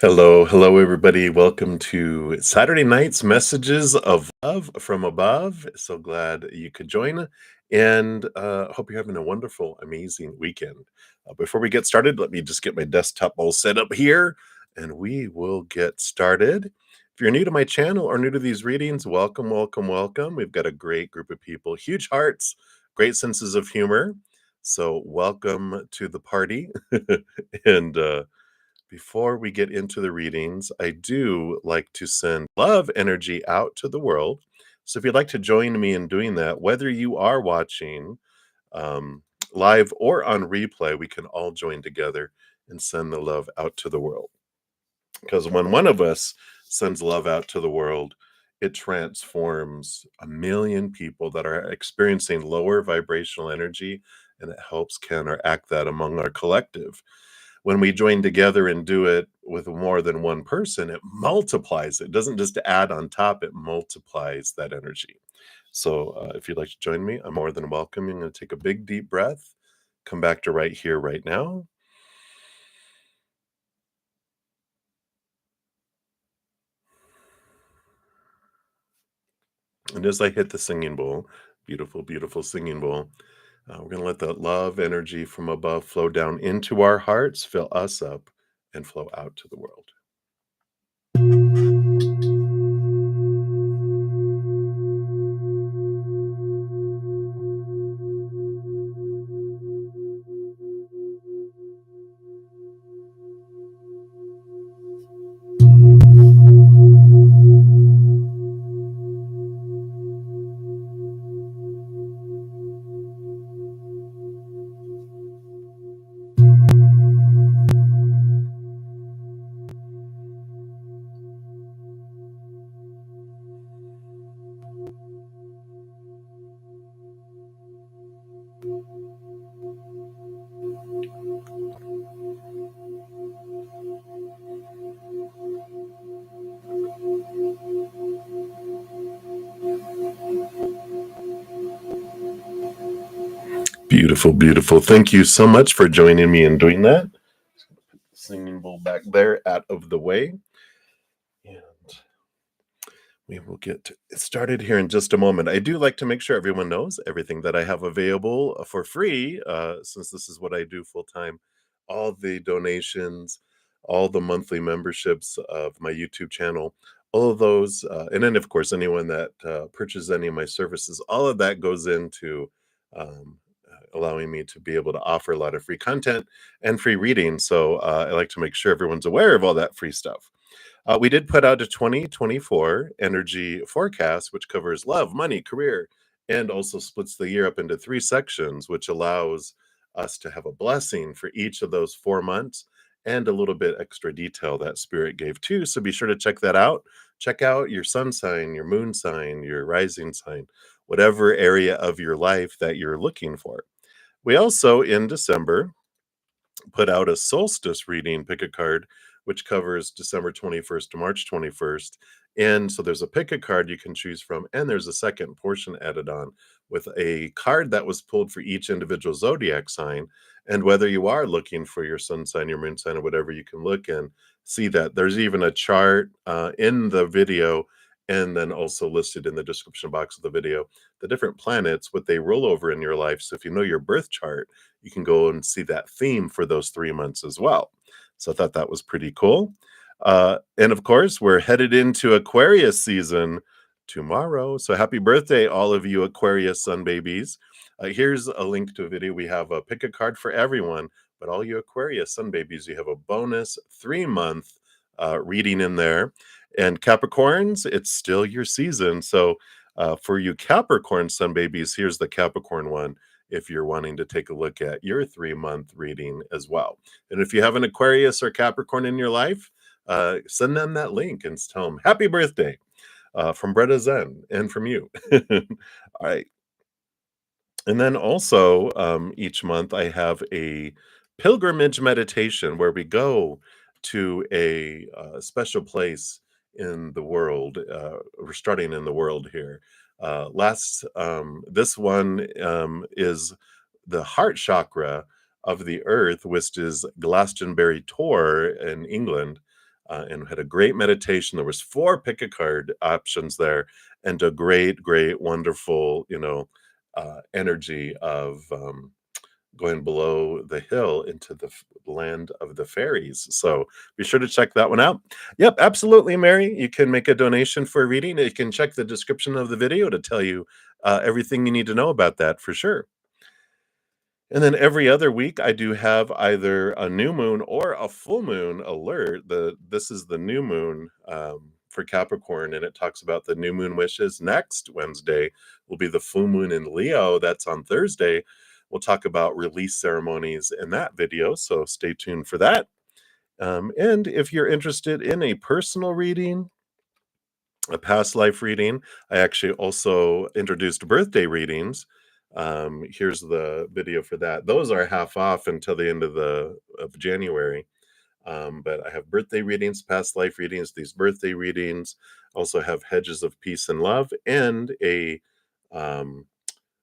Hello, hello, everybody. Welcome to Saturday night's Messages of Love from Above. So glad you could join, and hope you're having a wonderful, amazing weekend. Before we get started, let me just get my desktop all set up here, and we will get started. If you're new to my channel or new to these readings, welcome, welcome, welcome. We've got a great group of people, huge hearts, great senses of humor. So welcome to the party, and before we get into the readings, I do like to send love energy out to the world. So if you'd like to join me in doing that, whether you are watching um, live or on replay, we can all join together and send the love out to the world. Because when one of us sends love out to the world, it transforms a million people that are experiencing lower vibrational energy, and it helps counteract that among our collective. When we join together and do it with more than one person, it multiplies. It doesn't just add on top, it multiplies that energy. So if you'd like to join me, I'm more than welcome. I'm going to take a big, deep breath, come back to right here, right now. And as I hit the singing bowl, beautiful, beautiful singing bowl, we're going to let that love energy from above flow down into our hearts, fill us up, and flow out to the world. Beautiful, beautiful. Thank you so much for joining me in doing that. Singing bowl back there out of the way. And we will get started here in just a moment. I do like to make sure everyone knows everything that I have available for free, since this is what I do full time. All the donations, all the monthly memberships of my YouTube channel, all of those, and then of course anyone that purchases any of my services, all of that goes into allowing me to be able to offer a lot of free content and free reading. So I like to make sure everyone's aware of all that free stuff. We did put out a 2024 energy forecast, which covers love, money, career, and also splits the year up into 3 sections, which allows us to have a blessing for each of those 4 months and a little bit extra detail that Spirit gave too. So be sure to check that out. Check out your sun sign, your moon sign, your rising sign, whatever area of your life that you're looking for. We also, in December, put out a solstice reading, pick a card, which covers December 21st to March 21st. And so there's a pick a card you can choose from, and there's a second portion added on with a card that was pulled for each individual zodiac sign. And whether you are looking for your sun sign, your moon sign, or whatever, you can look and see that. There's even a chart in the video, and then also listed in the description box of the video, the different planets, what they roll over in your life. So if you know your birth chart, you can go and see that theme for those 3 months as well. So I thought that was pretty cool. And of course, we're headed into Aquarius season tomorrow. So happy birthday, all of you Aquarius sun babies. Here's a link to a video. We have a pick a card for everyone, but all you Aquarius sun babies, you have a bonus 3-month reading in there. And Capricorns, it's still your season. So for you Capricorn sun babies, here's the Capricorn one if you're wanting to take a look at your 3-month reading as well. And if you have an Aquarius or Capricorn in your life, send them that link and tell them happy birthday from bruddaZEN and from you. All right. And then also each month I have a pilgrimage meditation where we go to a special place in the world. We're starting in the world here. This one is the heart chakra of the earth, which is Glastonbury Tor in England. and had a great meditation. There was 4 pick a card options there, and a great, great, wonderful, energy of going below the hill into the land of the fairies. So be sure to check that one out. Yep, absolutely, Mary. You can make a donation for a reading. You can check the description of the video to tell you everything you need to know about that for sure. And then every other week, I do have either a new moon or a full moon alert. This is the new moon for Capricorn, and it talks about the new moon wishes. Next Wednesday will be the full moon in Leo. That's on Thursday. We'll talk about release ceremonies in that video, so stay tuned for that. And if you're interested in a personal reading, a past life reading. I actually also introduced birthday readings. Here's the video for that. Those are half off until the end of January. But I have birthday readings, past life readings, these birthday readings. Also have hedges of peace and love, and a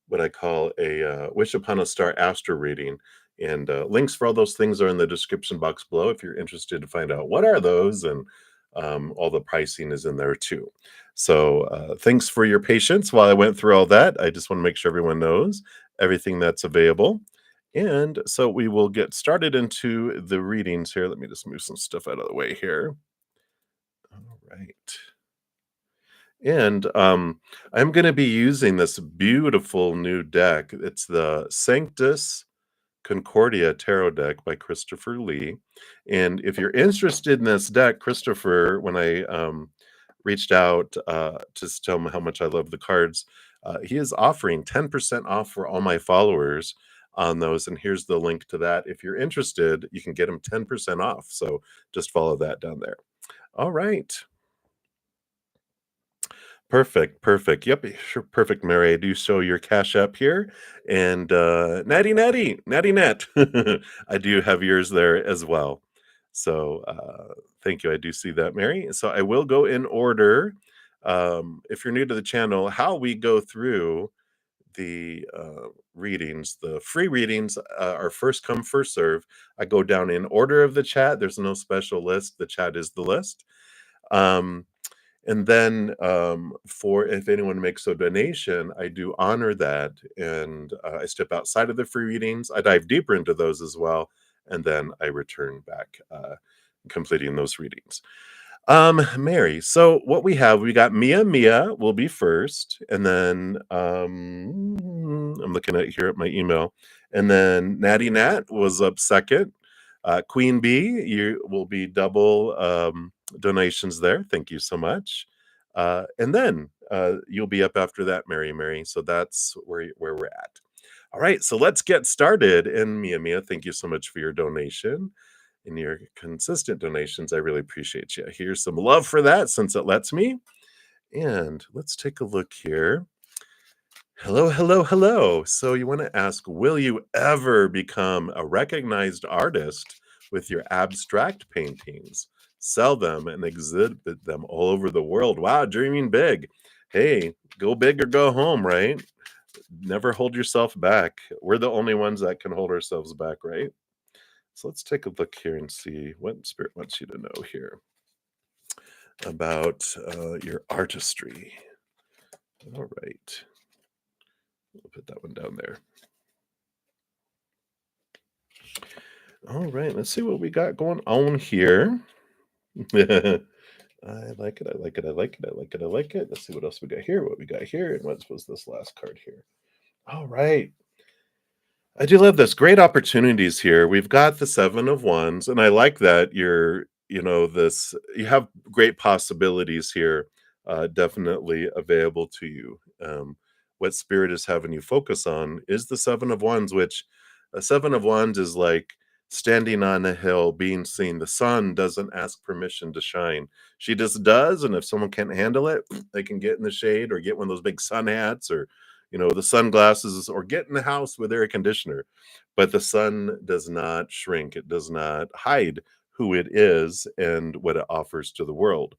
what I call a wish upon a star astro reading. And links for all those things are in the description box below if you're interested to find out what are those, and all the pricing is in there too. So thanks for your patience while I went through all that. I just want to make sure everyone knows everything that's available. And so we will get started into the readings here. Let me just move some stuff out of the way here. All right. And I'm going to be using this beautiful new deck. It's the Sanctus Concordia Tarot deck by Christopher Lee. And if you're interested in this deck, Christopher, when I reached out to tell him how much I love the cards, he is offering 10% off for all my followers on those. And here's the link to that. If you're interested, you can get him 10% off. So just follow that down there. All right. Perfect, perfect. Yep, sure, perfect, Mary. I do show your Cash App here, and Natty Nat. I do have yours there as well. So thank you. I do see that, Mary. So I will go in order. If you're new to the channel, how we go through the readings, the free readings are first come, first serve. I go down in order of the chat. There's no special list. The chat is the list. And then for if anyone makes a donation, I do honor that, and I step outside of the free readings. I dive deeper into those as well, and then I return back, completing those readings. Mary, so what we got Mia will be first, and then I'm looking at here at my email, and then Natty Nat was up second. Queen B, you will be double donations there. Thank you so much. And then you'll be up after that, Mary. So that's where we're at. All right, so let's get started. And Mia, thank you so much for your donation and your consistent donations. I really appreciate you. Here's some love for that since it lets me. And let's take a look here. Hello. So you want to ask, will you ever become a recognized artist with your abstract paintings? Sell them and exhibit them all over the world. Wow, dreaming big. Hey, go big or go home, right? Never hold yourself back. We're the only ones that can hold ourselves back, right? So let's take a look here and see what Spirit wants you to know here about your artistry. All right. We'll put that one down there. All right, let's see what we got going on here. I like it. Let's see what else we got here. And what was this last card here? All right. I do love this. Great opportunities here. We've got the 7 of Wands, and I like that you have great possibilities here, definitely available to you. What Spirit is having you focus on is the 7 of Wands, which a 7 of Wands is like standing on a hill, being seen. The sun doesn't ask permission to shine. She just does, and if someone can't handle it, they can get in the shade or get one of those big sun hats or the sunglasses, or get in the house with air conditioner. But the sun does not shrink. It does not hide who it is and what it offers to the world.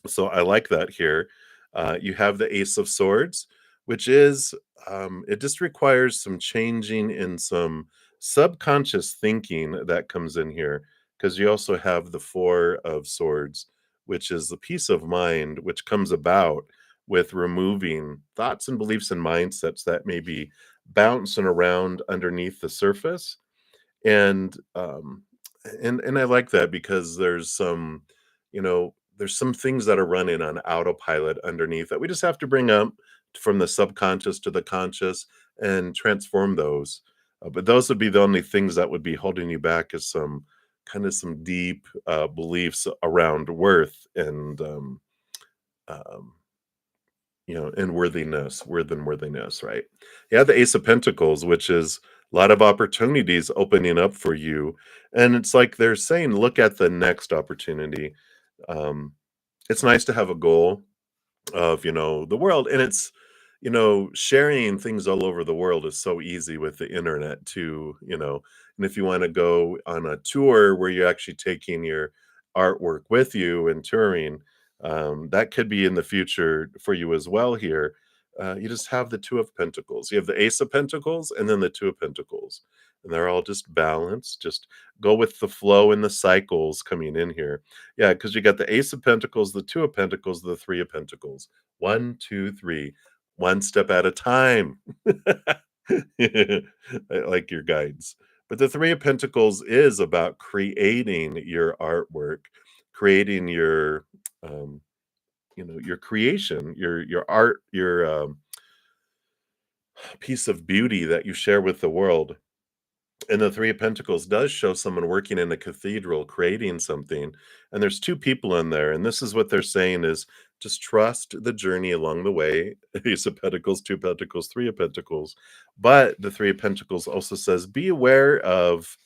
So I like that here. You have the Ace of Swords, which is, it just requires some changing in some subconscious thinking that comes in here. because you also have the Four of Swords, which is the peace of mind, which comes about with removing thoughts and beliefs and mindsets that may be bouncing around underneath the surface. And and I like that because there's some things that are running on autopilot underneath that we just have to bring up from the subconscious to the conscious and transform those. But those would be the only things that would be holding you back, is some deep beliefs around worth and um, and worthiness, right? Yeah, the Ace of Pentacles, which is a lot of opportunities opening up for you. And it's like they're saying, look at the next opportunity. Um, it's nice to have a goal of the world, and it's sharing things all over the world is so easy with the internet too. And if you want to go on a tour where you're actually taking your artwork with you and touring, that could be in the future for you as well here. You just have the Two of Pentacles, you have the Ace of Pentacles, and then the Two of Pentacles, and they're all just balanced. Just go with the flow and the cycles coming in here. Yeah, because you got the Ace of Pentacles, the Two of Pentacles, the Three of Pentacles. One, two, three, one step at a time. I like your guides. But the Three of Pentacles is about creating your artwork, creating um, your creation, your art, your piece of beauty that you share with the world. And the Three of Pentacles does show someone working in a cathedral, creating something, and there's two people in there, and this is what they're saying is, just trust the journey along the way. Ace of Pentacles, Two of Pentacles, Three of Pentacles. But the Three of Pentacles also says, be aware of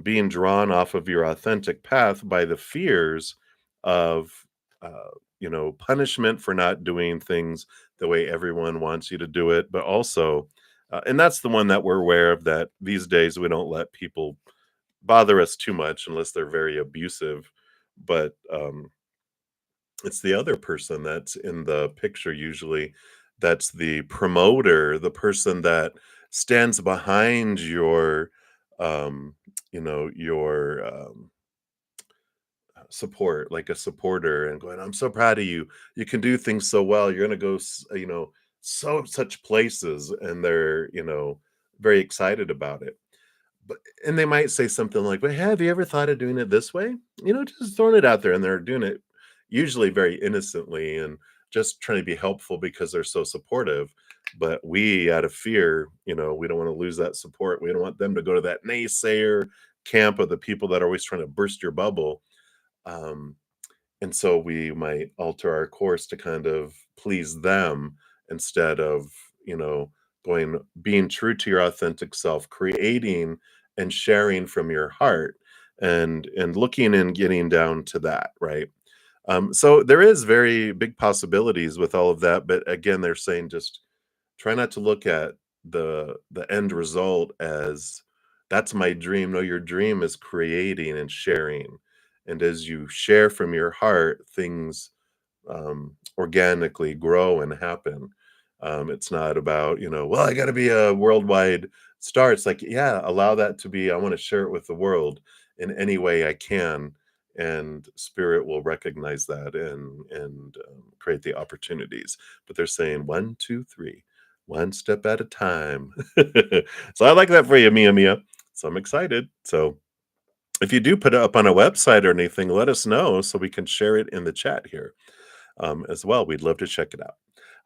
being drawn off of your authentic path by the fears of punishment for not doing things the way everyone wants you to do it, but also and that's the one that we're aware of, that these days we don't let people bother us too much unless they're very abusive. But it's the other person that's in the picture usually, that's the promoter, the person that stands behind um your support, like a supporter, and going, I'm so proud of you, you can do things so well, you're going to go such places, and they're very excited about it. But and they might say something like, "But have you ever thought of doing it this way?" Just throwing it out there, and they're doing it usually very innocently and just trying to be helpful because they're so supportive. But we, out of fear, we don't want to lose that support. We don't want them to go to that naysayer camp of the people that are always trying to burst your bubble. Um, and so we might alter our course to kind of please them instead of, you know, being true to your authentic self, creating and sharing from your heart, and looking and getting down to that, right? So there is very big possibilities with all of that, but again, they're saying just try not to look at the end result as, that's my dream. No, your dream is creating and sharing. And as you share from your heart, things organically grow and happen. It's not about, well, I got to be a worldwide star. It's like, yeah, allow that to be. I want to share it with the world in any way I can, and spirit will recognize that and create the opportunities. But they're saying one, two, three, one step at a time. So I like that for you, Mia Mia. So I'm excited. So if you do put it up on a website or anything, let us know so we can share it in the chat here as well. We'd love to check it out.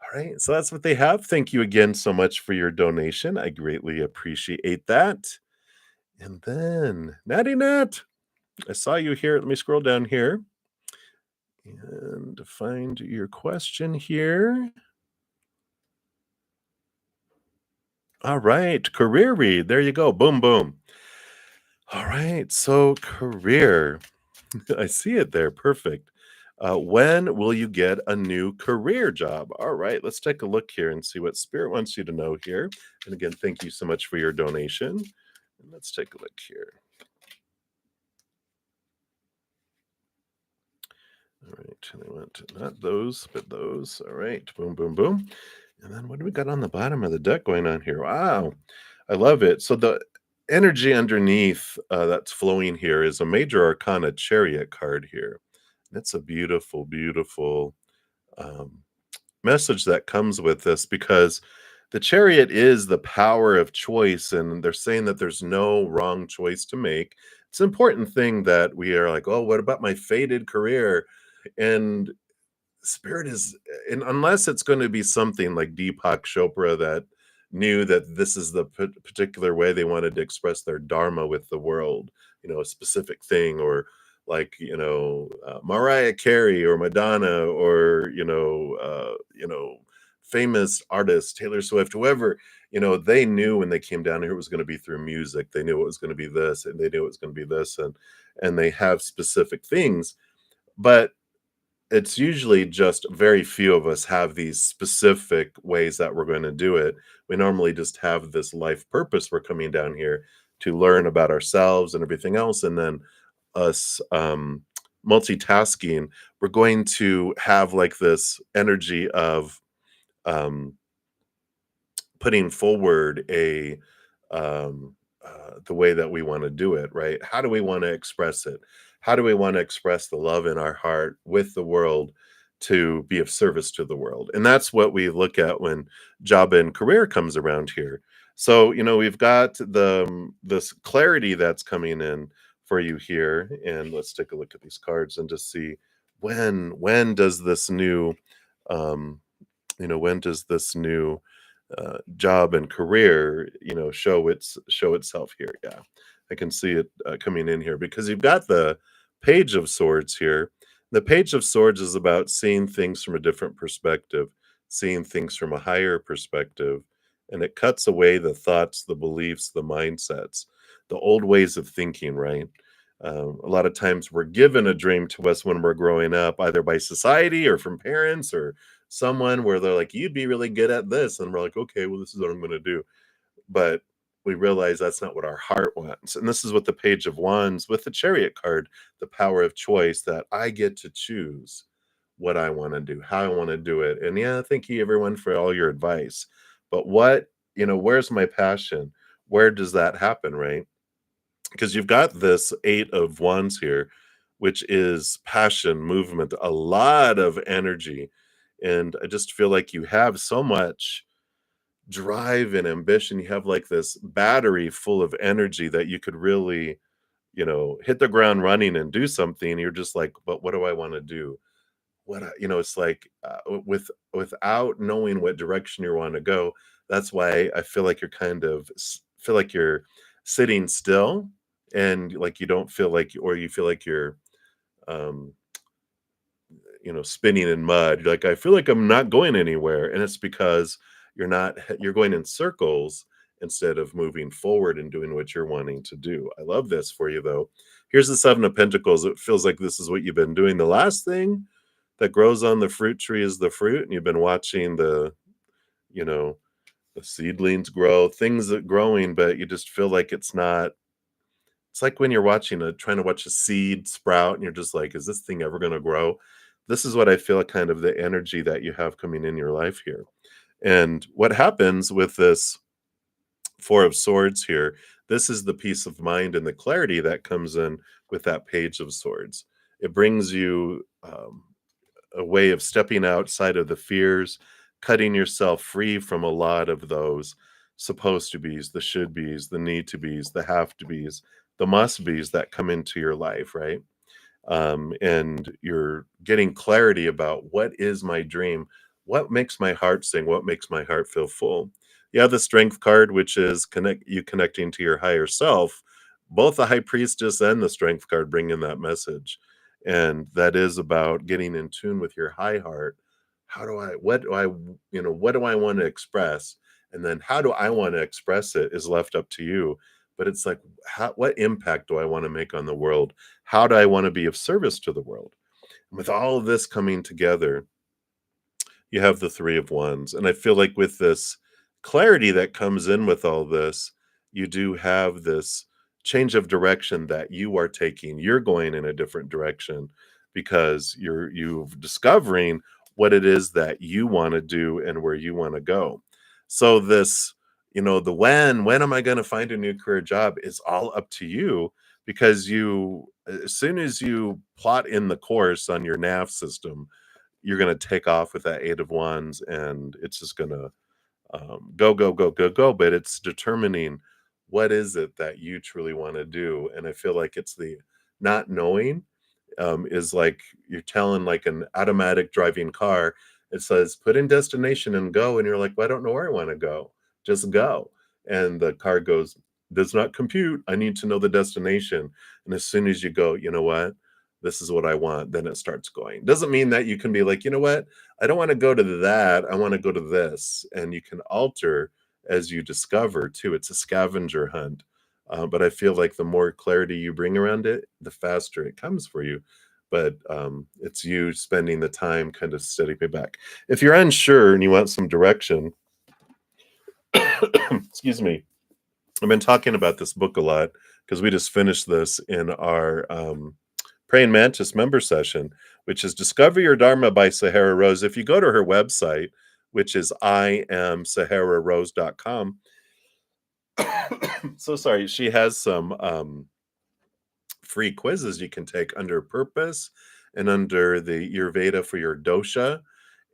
All right, so that's what they have. Thank you again so much for your donation. I greatly appreciate that. And then, Natty Nat, I saw you here. Let me scroll down here and find your question here. All right, career read. There you go. Boom, boom. All right, so career. I see it there. Perfect. When will you get a new career job? All right, let's take a look here and see what Spirit wants you to know here. And again, thank you so much for your donation. And let's take a look here. All right, and I went not those, but those. All right, boom, boom, boom. And then what do we got on the bottom of the deck going on here? Wow, I love it. So energy underneath that's flowing here is a major arcana chariot card here. It's a beautiful, beautiful um, message that comes with this because the chariot is the power of choice, and they're saying that there's no wrong choice to make. It's an important thing that we are like, oh, what about my fated career? And spirit is, and unless it's going to be something like Deepak Chopra that knew that this is the particular way they wanted to express their dharma with the world, a specific thing, or like Mariah Carey or Madonna, or famous artists Taylor Swift, whoever, they knew when they came down here it was going to be through music. They knew it was going to be this, and they knew it was going to be this, and they have specific things, but it's usually just very few of us have these specific ways that we're going to do it. We normally just have this life purpose. We're coming down here to learn about ourselves and everything else. And then us multitasking, we're going to have like this energy of um, putting forward the way that we want to do it, right? How do we want to express it? How do we want to express the love in our heart with the world to be of service to the world? And that's what we look at when job and career comes around here. So, we've got this clarity that's coming in for you here, and let's take a look at these cards and just see when does this new um when does this new job and career, show itself here. Yeah, I can see it coming in here because you've got the Page of Swords here. The Page of Swords is about seeing things from a different perspective, seeing things from a higher perspective, and it cuts away the thoughts, the beliefs, the mindsets, the old ways of thinking, right? A lot of times we're given a dream to us when we're growing up, either by society or from parents or someone where they're like, you'd be really good at this. And we're like, okay, well, this is what I'm going to do. But we realize that's not what our heart wants. And this is what the Page of Wands with the Chariot card, the power of choice, that I get to choose what I want to do, how I want to do it. And yeah, thank you everyone for all your advice. But where's my passion? Where does that happen, right? Because you've got this Eight of Wands here, which is passion, movement, a lot of energy. And I just feel like you have so much drive and ambition. You have like this battery full of energy that you could really, hit the ground running and do something. You're just like, but what do I want to do? It's like without knowing what direction you want to go. That's why I feel like you're feel like you're sitting still, and like you don't feel like, or you feel like you're um spinning in mud. You're like, I feel like I'm not going anywhere, and it's because you're going in circles instead of moving forward and doing what you're wanting to do. I love this for you though. Here's the Seven of Pentacles. It feels like this is what you've been doing. The last thing that grows on the fruit tree is the fruit, and you've been watching you know the seedlings grow, things that growing, but you just feel like it's not. It's like when you're trying to watch a seed sprout, and you're just like, is this thing ever going to grow? This is what I feel, kind of the energy that you have coming in your life here. And what happens with this Four of Swords here, this is the peace of mind and the clarity that comes in with that Page of Swords. It brings you a way of stepping outside of the fears, cutting yourself free from a lot of those supposed to be's, the should be's, the need to be's, the have to be's, the must be's that come into your life, right? And you're getting clarity about what is my dream, what makes my heart sing, what makes my heart feel full. You have the Strength card, which is connecting to your higher self. Both the High Priestess and the Strength card bring in that message, and that is about getting in tune with your high heart. What do I want to express? And then how do I want to express it is left up to you. But it's like, what impact do I want to make on the world? How do I want to be of service to the world? And with all of this coming together, you have the Three of Wands. And I feel like with this clarity that comes in with all this, you do have this change of direction that you are taking. You're going in a different direction because you've discovering what it is that you want to do and where you want to go. So this, The when am I going to find a new career job is all up to you, because as soon as you plot in the course on your nav system, you're going to take off with that 8 of wands, and it's just going to go, go, go, go, go. But it's determining what is it that you truly want to do. And I feel like it's the not knowing, is like you're telling like an automatic driving car. It says put in destination and go, and you're like, well, I don't know where I want to go. Just go. And the car goes, does not compute. I need to know the destination. And as soon as you go, you know what? This is what I want. Then it starts going. Doesn't mean that you can be like, you know what? I don't want to go to that. I want to go to this. And you can alter as you discover too. It's a scavenger hunt. But I feel like the more clarity you bring around it, the faster it comes for you. But it's you spending the time kind of steadying me back. If you're unsure and you want some direction, excuse me, I've been talking about this book a lot because we just finished this in our Praying Mantis member session, which is Discover Your Dharma by Sahara Rose. If you go to her website, which is iamsahararose.com, so sorry, she has some free quizzes you can take under purpose and under the Ayurveda for your dosha.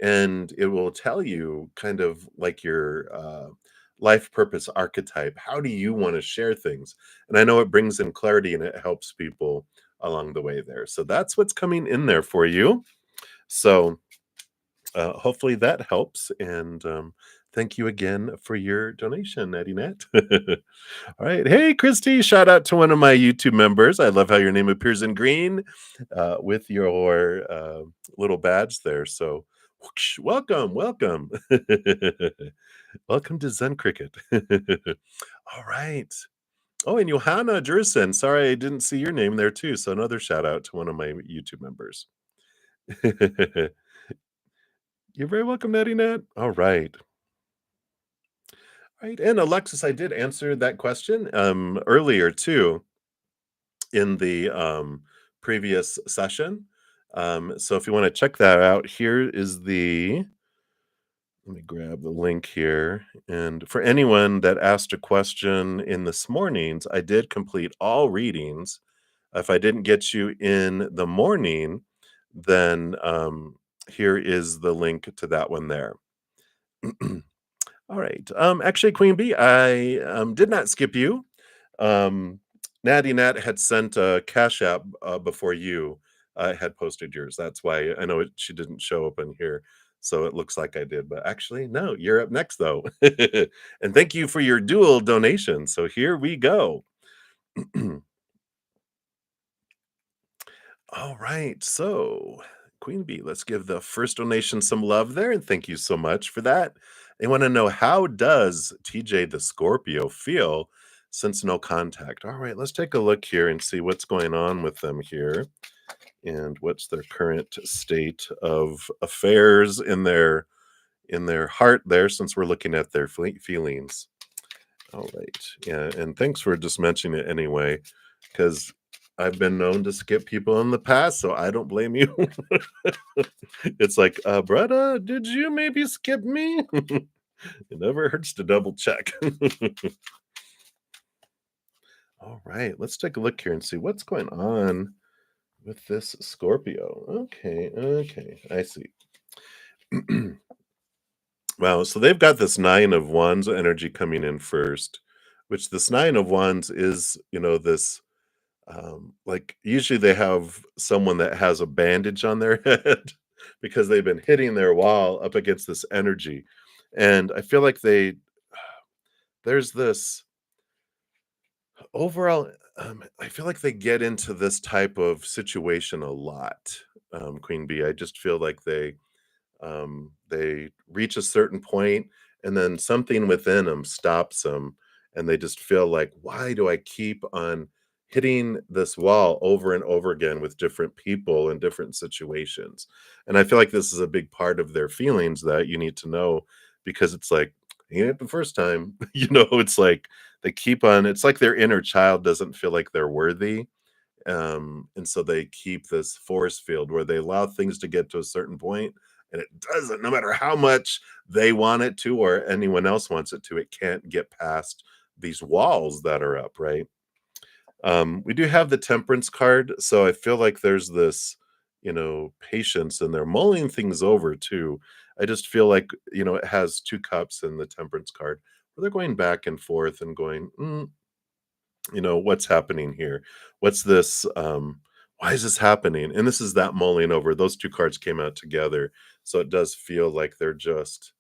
And it will tell you kind of like your life purpose archetype. How do you want to share things? And I know it brings in clarity and it helps people along the way there. So that's what's coming in there for you. So hopefully that helps. And thank you again for your donation, Natty Nat. All right. Hey, Christy, shout out to one of my YouTube members. I love how your name appears in green with your little badge there. So whoosh, welcome, welcome. Welcome to Zen Cricket. All right. Oh, and Johanna Jerson. Sorry, I didn't see your name there too. So another shout out to one of my YouTube members. You're very welcome, Natty Nat. All right. Right. And Alexis, I did answer that question earlier too in the previous session. So if you want to check that out, here is let me grab the link here. And for anyone that asked a question in this morning's, I did complete all readings. If I didn't get you in the morning, then here is the link to that one there. All right. Actually, Queen Bee, I did not skip you. Natty Nat had sent a Cash App before you had posted yours. That's why I know she didn't show up in here. So it looks like I did. But actually, no, you're up next, though. And thank you for your dual donation. So here we go. All right. So, Queen Bee, let's give the first donation some love there. And thank you so much for that. They want to know, how does TJ the Scorpio feel since no contact? All right, let's take a look here and see what's going on with them here and what's their current state of affairs in their heart there, since we're looking at their feelings. All right. Yeah, and thanks for just mentioning it anyway, because I've been known to skip people in the past, so I don't blame you. It's like, brother, did you maybe skip me? It never hurts to double check. All right, let's take a look here and see what's going on with this Scorpio. Okay, I see. Wow, so they've got this 9 of Wands energy coming in first, which this 9 of Wands is, this like usually they have someone that has a bandage on their head because they've been hitting their wall up against this energy. And I feel like there's this overall, I feel like they get into this type of situation a lot, Queen Bee. I just feel like they reach a certain point and then something within them stops them, and they just feel like, why do I keep on hitting this wall over and over again with different people in different situations? And I feel like this is a big part of their feelings that you need to know, because it's like, ain't it the first time? It's like they keep on, it's like their inner child doesn't feel like they're worthy. And so they keep this force field where they allow things to get to a certain point and it doesn't, no matter how much they want it to or anyone else wants it to, it can't get past these walls that are up, right? We do have the temperance card, so I feel like there's this, patience, and they're mulling things over too. I just feel like, it has two cups in the temperance card where they're going back and forth and going, what's happening here? What's this? Why is this happening? And this is that mulling over. Those two cards came out together. So it does feel like they're just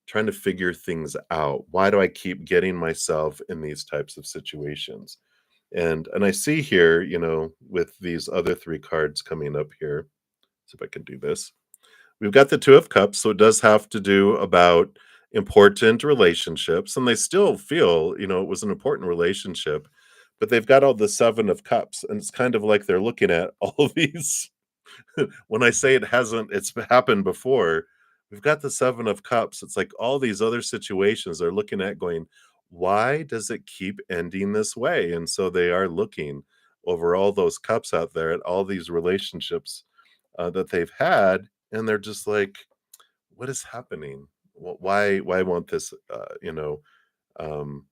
trying to figure things out. Why do I keep getting myself in these types of situations? And I see here, with these other three cards coming up here, see if I can do this. We've got the Two of Cups, so it does have to do about important relationships, and they still feel, it was an important relationship, but they've got all the Seven of Cups, and it's kind of like they're looking at all these. When I say it's happened before, we've got the Seven of Cups. It's like all these other situations they're looking at going, why does it keep ending this way? And so they are looking over all those cups out there at all these relationships that they've had, and they're just like, what is happening? Why won't this, um,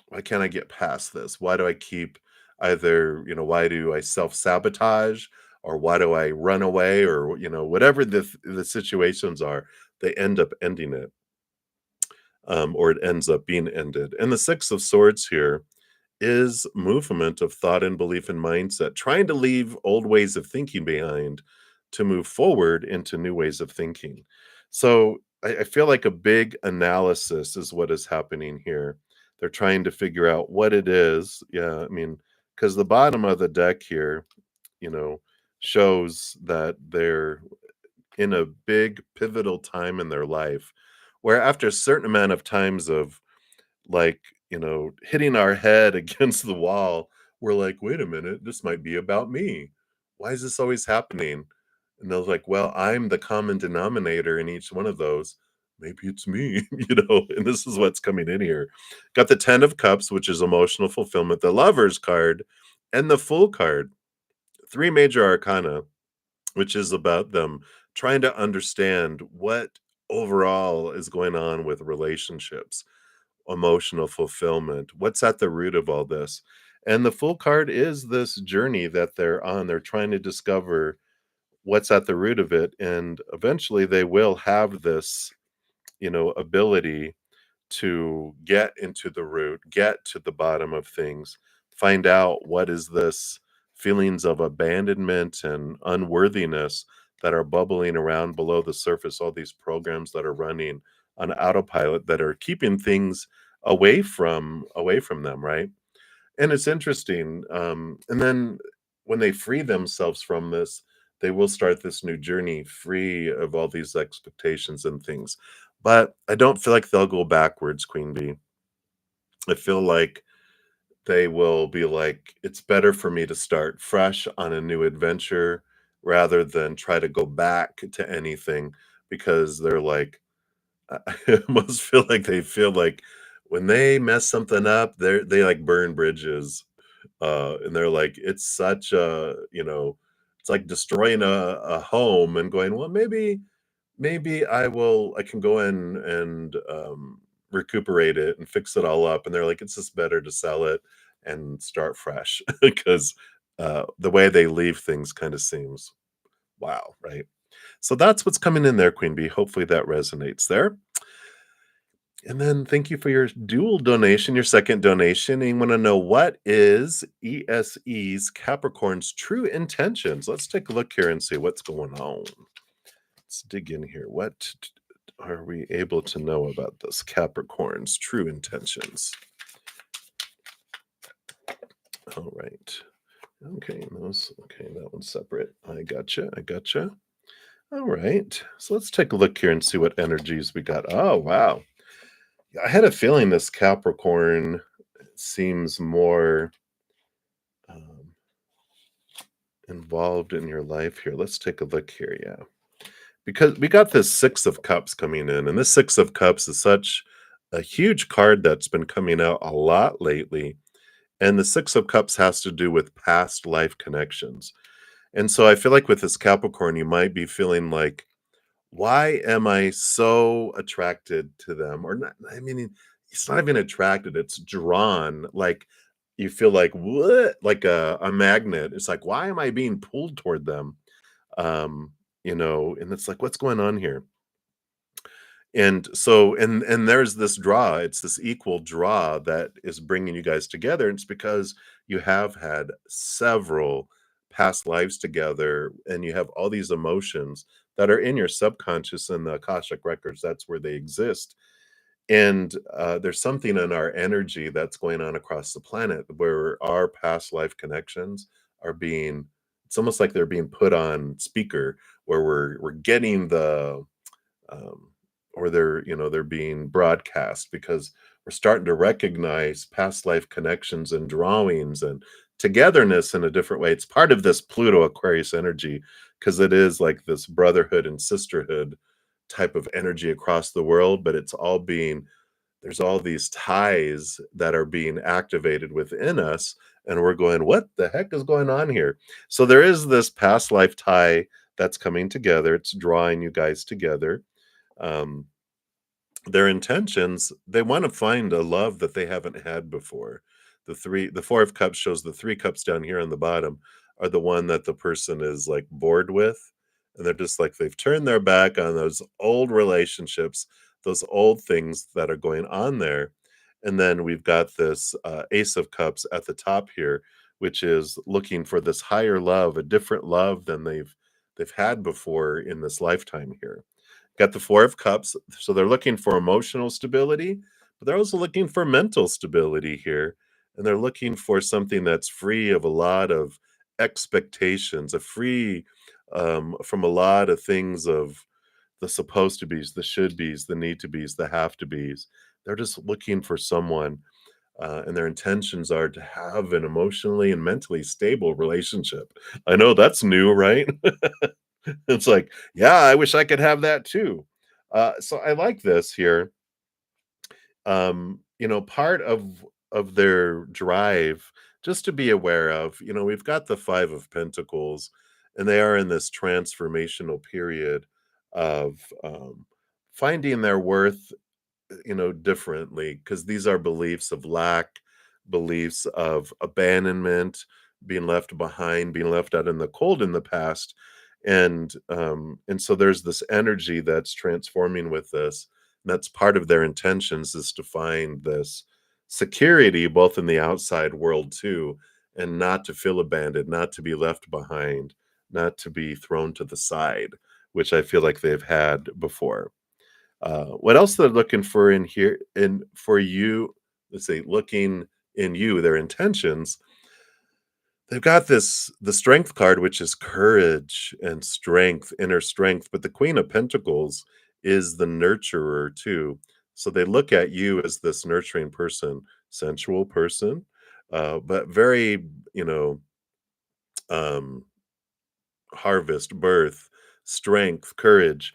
why can't I get past this? Why do I keep either, why do I self-sabotage, or why do I run away, or, whatever the situations are, they end up ending it, or it ends up being ended. And the Six of Swords here is movement of thought and belief and mindset, trying to leave old ways of thinking behind to move forward into new ways of thinking. So I feel like a big analysis is what is happening here. They're trying to figure out what it is. Yeah, I mean, because the bottom of the deck here, you know, shows that they're in a big pivotal time in their life where after a certain amount of times of like, hitting our head against the wall, we're like, "Wait a minute, this might be about me. Why is this always happening?" And they're like, "Well, I'm the common denominator in each one of those. Maybe it's me," and this is what's coming in here. Got the 10 of Cups, which is emotional fulfillment, the Lovers card, and the Fool card. 3 major arcana, which is about them trying to understand what overall is going on with relationships, emotional fulfillment. What's at the root of all this? And the Fool card is this journey that they're on. They're trying to discover what's at the root of it. And eventually they will have this, ability to get into the root, get to the bottom of things, find out what is this feelings of abandonment and unworthiness that are bubbling around below the surface, all these programs that are running on autopilot that are keeping things away from them, right? And it's interesting. And then when they free themselves from this, they will start this new journey free of all these expectations and things. But I don't feel like they'll go backwards, Queen Bee. I feel like they will be like, it's better for me to start fresh on a new adventure rather than try to go back to anything because they're like, I almost feel like when they mess something up, they like burn bridges. And they're like, it's such a, it's like destroying a home and going, well, maybe I can go in and recuperate it and fix it all up. And they're like, it's just better to sell it and start fresh because the way they leave things kind of seems wow, right? So that's what's coming in there, Queen Bee. Hopefully that resonates there. And then thank you for your dual donation, your second donation. And you want to know what is ESE's Capricorn's true intentions? Let's take a look here and see what's going on. Let's dig in here. What are we able to know about this Capricorn's true intentions? All right. Okay, that one's separate. I gotcha. All right. So let's take a look here and see what energies we got. Oh, wow. I had a feeling this Capricorn seems more um, involved in your life here. Let's take a look here. Yeah. Because we got this Six of Cups coming in, and this Six of Cups is such a huge card that's been coming out a lot lately. And the Six of Cups has to do with past life connections. And so I feel like with this Capricorn, you might be feeling like, why am I so attracted to them? Or not, I mean, it's not even attracted, it's drawn. Like you feel like what? Like a magnet. It's like, why am I being pulled toward them? Um, and it's like, what's going on here? And so and there's this draw, it's this equal draw that is bringing you guys together. It's because you have had several past lives together, and you have all these emotions that are in your subconscious and the Akashic records, that's where they exist. And, there's something in our energy that's going on across the planet where our past life connections are being it's almost like they're being put on speaker, where we're getting the um, or they're being broadcast because we're starting to recognize past life connections and drawings and togetherness in a different way. It's part of this Pluto Aquarius energy because it is like this brotherhood and sisterhood type of energy across the world, but it's all being there's all these ties that are being activated within us, and we're going, what the heck is going on here? So there is this past life tie that's coming together. It's drawing you guys together. um, their intentions, they want to find a love that they haven't had before. The four of cups shows the three cups down here on the bottom are the one that the person is like bored with, and they're just like they've turned their back on those old relationships, those old things that are going on there. And then we've got this ace of cups at the top here, which is looking for this higher love, a different love than they've had before in this lifetime here. Got the Four of Cups, so they're looking for emotional stability, but they're also looking for mental stability here, and they're looking for something that's free of a lot of expectations, a free, from a lot of things of the supposed to be's, the should be's, the need to be's, the have to be's. They're just looking for someone, and their intentions are to have an emotionally and mentally stable relationship. I know that's new, right? It's like, yeah, I wish I could have that too. So I like this here. Part of their drive, just to be aware of, we've got the Five of Pentacles, and they are in this transformational period of finding their worth, differently, because these are beliefs of lack, beliefs of abandonment, being left behind, being left out in the cold in the past. And so there's this energy that's transforming with this. And that's part of their intentions, is to find this security both in the outside world too, and not to feel abandoned, not to be left behind, not to be thrown to the side, which I feel like they've had before. What else they're looking for in here in for you, let's say looking in you, their intentions, they've got the strength card, which is courage and strength, inner strength, but the Queen of Pentacles is the nurturer too. So they look at you as this nurturing person, sensual person, but very, you know, um, harvest, birth, strength, courage,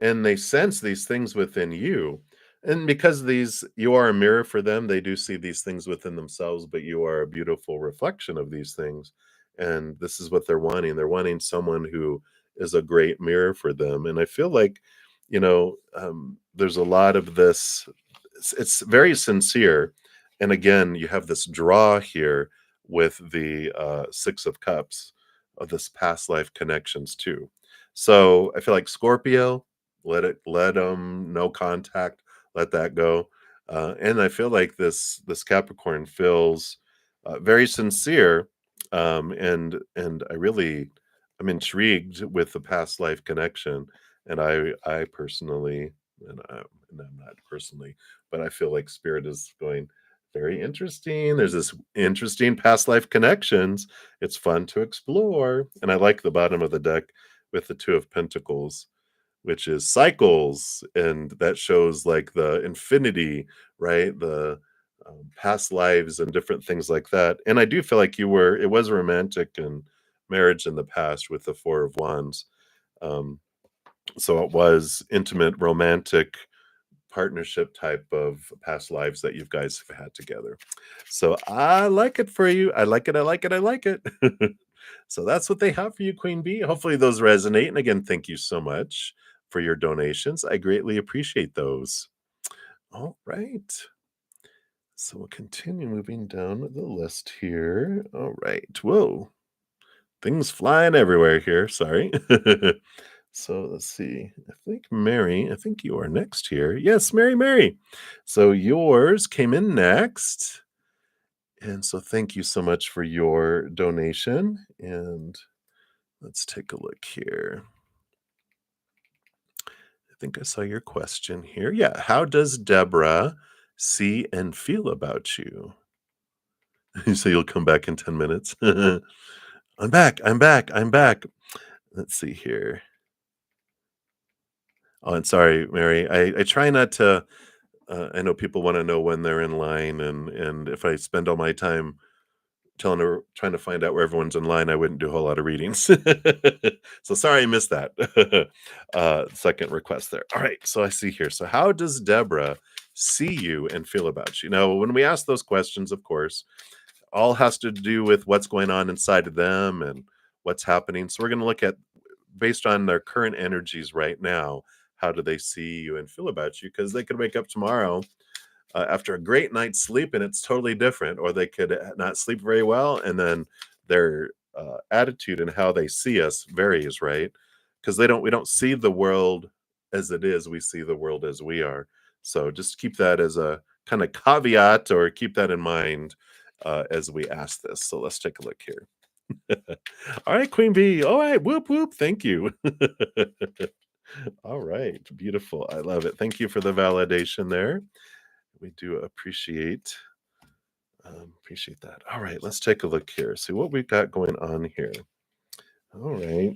and they sense these things within you. And because you are a mirror for them, they do see these things within themselves, but you are a beautiful reflection of these things. And this is what they're wanting. They're wanting someone who is a great mirror for them. And I feel like, there's a lot of this, it's very sincere. And again, you have this draw here with the Six of Cups of this past life connections too. So I feel like Scorpio, let them no contact, let that go. And I feel like this Capricorn feels very sincere, and I'm intrigued with the past life connection, and I personally, and I'm not personally, but I feel like Spirit is going very interesting. There's this interesting past life connections, it's fun to explore. And I like the bottom of the deck with the Two of Pentacles, which is cycles. And that shows like the infinity, right? The past lives and different things like that. And I do feel like it was romantic and marriage in the past with the Four of Wands. Um, so it was intimate, romantic partnership type of past lives that you guys have had together. So I like it for you. I like it. I like it. I like it. So that's what they have for you, Queen Bee. Hopefully those resonate. And again, thank you so much for your donations. I greatly appreciate those. All right. So we'll continue moving down the list here. All right. Whoa. Things flying everywhere here. Sorry. So let's see. I think you are next here. Yes, Mary. So yours came in next. And so thank you so much for your donation. And let's take a look here. I think I saw your question here. Yeah. How does Deborah see and feel about you? You say you'll come back in 10 minutes. I'm back. Let's see here. Oh, and sorry, Mary. I try not to. I know people want to know when they're in line, and if I spend all my time telling her, trying to find out where everyone's in line, I wouldn't do a whole lot of readings. So sorry, I missed that. Second request there. All right. So I see here. So how does Deborah see you and feel about you? Now, when we ask those questions, of course, all has to do with what's going on inside of them and what's happening. So we're going to look at based on their current energies right now, how do they see you and feel about you? Because they could wake up tomorrow after a great night's sleep and it's totally different, or they could not sleep very well and then their attitude and how they see us varies, right? Because we don't see the world as it is, we see the world as we are. So just keep that as a kind of caveat, or keep that in mind as we ask this. So let's take a look here. All right, Queen Bee. All right, whoop whoop. Thank you. All right, beautiful. I love it. Thank you for the validation there. We do appreciate that. All right, let's take a look here. See what we've got going on here. All right.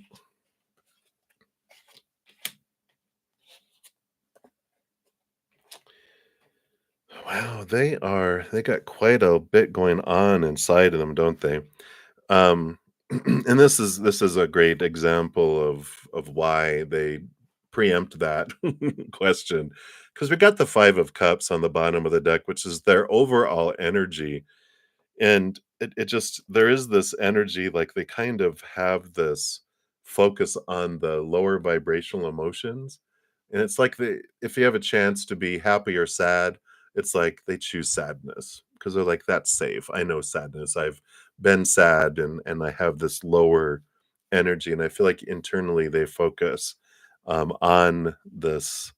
Wow, they got quite a bit going on inside of them, don't they? Um, and this is a great example of why they preempt that question, because we got the 5 of cups on the bottom of the deck, which is their overall energy. And it just there is this energy, like they kind of have this focus on the lower vibrational emotions. And it's like if you have a chance to be happy or sad, it's like they choose sadness because they're like, that's safe. I know sadness. I've been sad and I have this lower energy. And I feel like internally they focus on this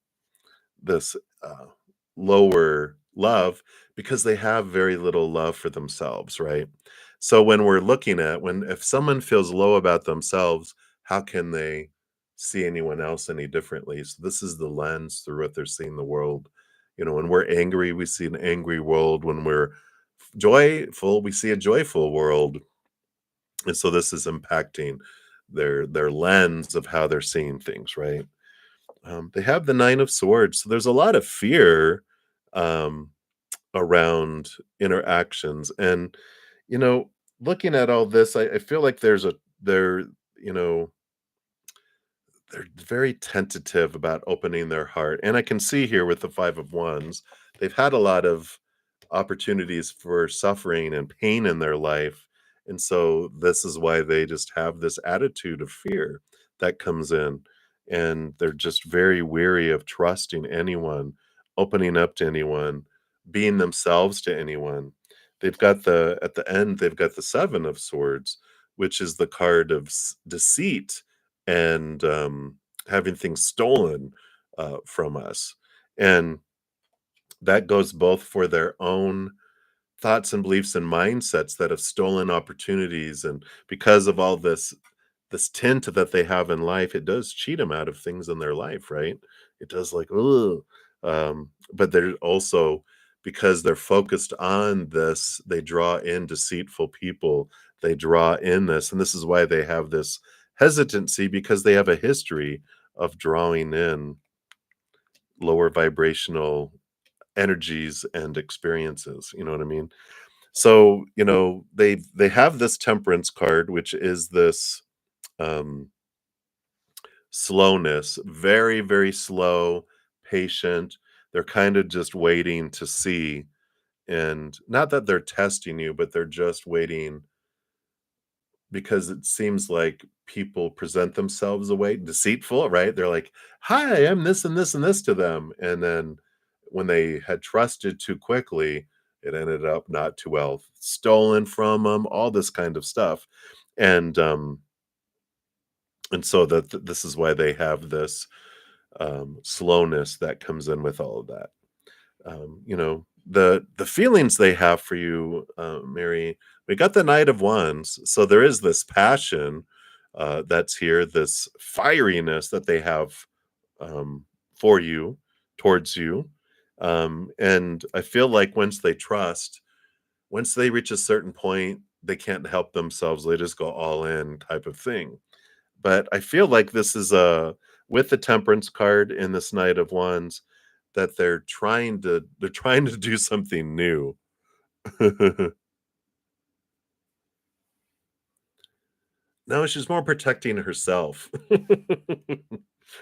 lower love because they have very little love for themselves, right? So when we're looking at when if someone feels low about themselves, how can they see anyone else any differently? So this is the lens through what they're seeing the world. You know, when we're angry, we see an angry world. When we're joyful, we see a joyful world. And so this is impacting their lens of how they're seeing things, right? They have the 9 of swords, so there's a lot of fear um, around interactions. And you know, looking at all this, I feel like they're you know they're very tentative about opening their heart. And I can see here with the 5 of wands, they've had a lot of opportunities for suffering and pain in their life. And so this is why they just have this attitude of fear that comes in. And they're just very weary of trusting anyone, opening up to anyone, being themselves to anyone. They've got at the end, they've got the 7 of swords, which is the card of deceit and having things stolen from us. And that goes both for their own thoughts and beliefs and mindsets that have stolen opportunities. And because of all this tint that they have in life, it does cheat them out of things in their life, right? It does like, oh, but they're also because they're focused on this, they draw in deceitful people. They draw in this, and this is why they have this hesitancy because they have a history of drawing in lower vibrational energies and experiences. You know what I mean? So, you know, they have this temperance card, which is this um slowness, very, very slow, patient. They're kind of just waiting to see. And not that they're testing you, but they're just waiting because it seems like people present themselves away deceitful, right? They're like, "Hi, I'm this and this and this" to them, and then when they had trusted too quickly, it ended up not too well, stolen from them, all this kind of stuff, and so that this is why they have this slowness that comes in with all of that. The feelings they have for you, Mary. We got the Knight of Wands, so there is this passion that's here, this fieriness that they have for you, towards you, and I feel like once they reach a certain point, they can't help themselves. They just go all in, type of thing. But I feel like this is a with the Temperance card in this Knight of Wands, that they're trying to do something new. No, she's more protecting herself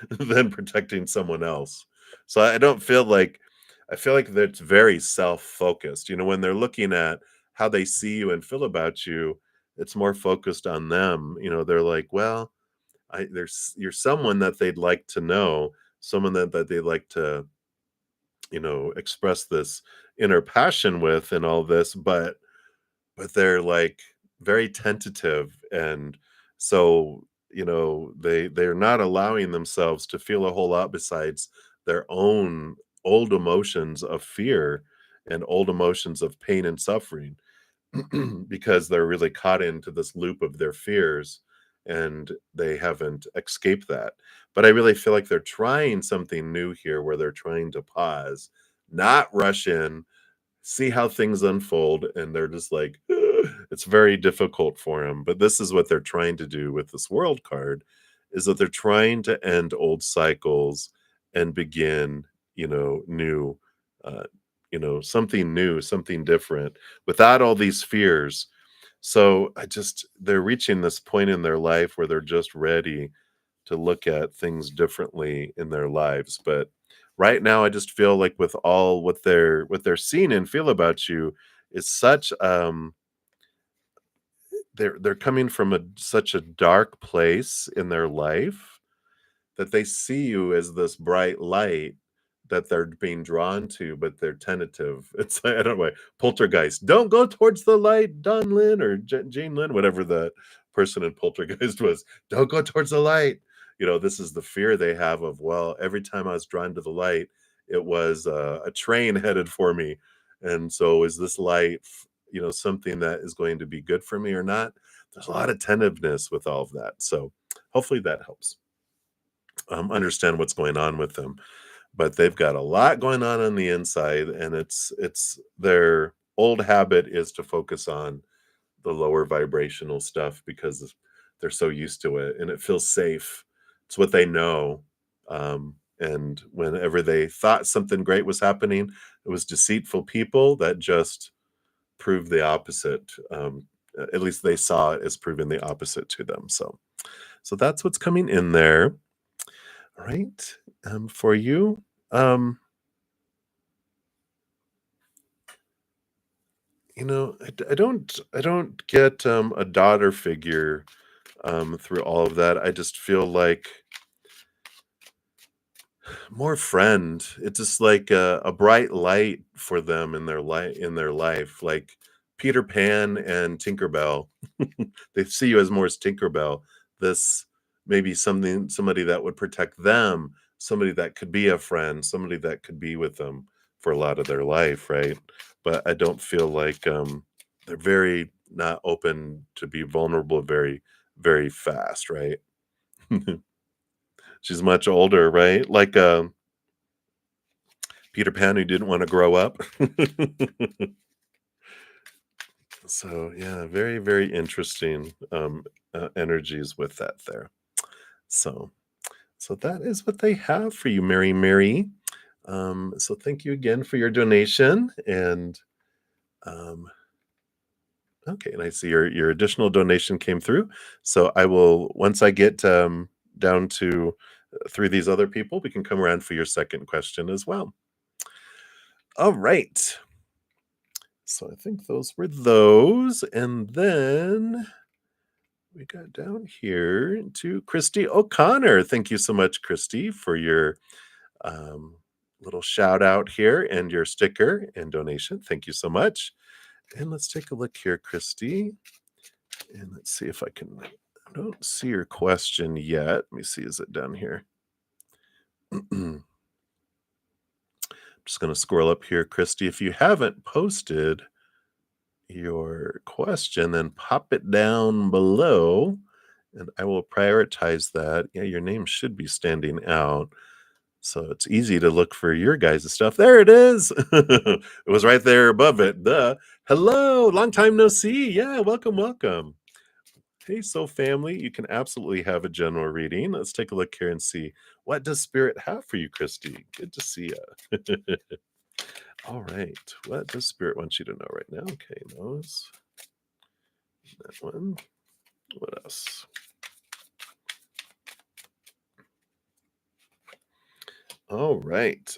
than protecting someone else. So I feel like that's very self-focused. When they're looking at how they see you and feel about you, it's more focused on them. They're like, well, you're someone that they'd like to know, someone that they'd like to, express this inner passion with and all this, but they're like very tentative, and so they're not allowing themselves to feel a whole lot besides their own old emotions of fear and old emotions of pain and suffering. Because they're really caught into this loop of their fears and they haven't escaped that. But I really feel like they're trying something new here where they're trying to pause, not rush in, see how things unfold, and they're just like, it's very difficult for them. But this is what they're trying to do with this world card, is that they're trying to end old cycles and begin, new, uh, something new, something different, without all these fears. So they're reaching this point in their life where they're just ready to look at things differently in their lives. But right now, I just feel like with all what they're seeing and feel about you is such they're coming from such a dark place in their life, that they see you as this bright light that they're being drawn to, but they're tentative. It's like, I don't know, Poltergeist. Don't go towards the light, Don Lin or Jane Lin, whatever the person in Poltergeist was. Don't go towards the light. This is the fear they have of, well, every time I was drawn to the light, it was a train headed for me. And so is this light, something that is going to be good for me or not? There's a lot of tentativeness with all of that. So hopefully that helps understand what's going on with them. But they've got a lot going on the inside, and it's their old habit is to focus on the lower vibrational stuff because they're so used to it and it feels safe. It's what they know. And whenever they thought something great was happening, it was deceitful people that just proved the opposite. At least they saw it as proving the opposite to them. So that's what's coming in there. All right. For you, I don't get a daughter figure through all of that. I just feel like more friend. It's just like a bright light for them in their life, like Peter Pan and Tinkerbell. They see you as more as Tinkerbell. This maybe somebody that would protect them, somebody that could be a friend, somebody that could be with them for a lot of their life, right? But I don't feel like they're very not open to be vulnerable very, very fast, right? She's much older, right? Like Peter Pan who didn't want to grow up. So yeah, very, very interesting energies with that there. So so that is what they have for you, Mary Mary. So thank you again for your donation. And um, okay, and I see your additional donation came through. So I will, once I get down to through these other people, we can come around for your second question as well. All right. So I think those were those. And then We got down here to Christy O'Connor. Thank you so much, Christy, for your um, little shout out here and your sticker and donation. Thank you so much. And let's take a look here, Christy. And let's see if I can. I don't see your question yet. Let me see. Is it down here? I'm just going to scroll up here, Christy. If you haven't posted your question, then pop it down below and I will prioritize that. Yeah, your name should be standing out. So it's easy to look for your guys' stuff. There it is. It was right there above it. Duh. Hello, long time no see. Yeah, welcome, welcome. Hey, Soul Family, you can absolutely have a general reading. Let's take a look here and see, what does Spirit have for you, Christy? Good to see you. All right, what does Spirit want you to know right now? Okay, nose. That one. What else? All right.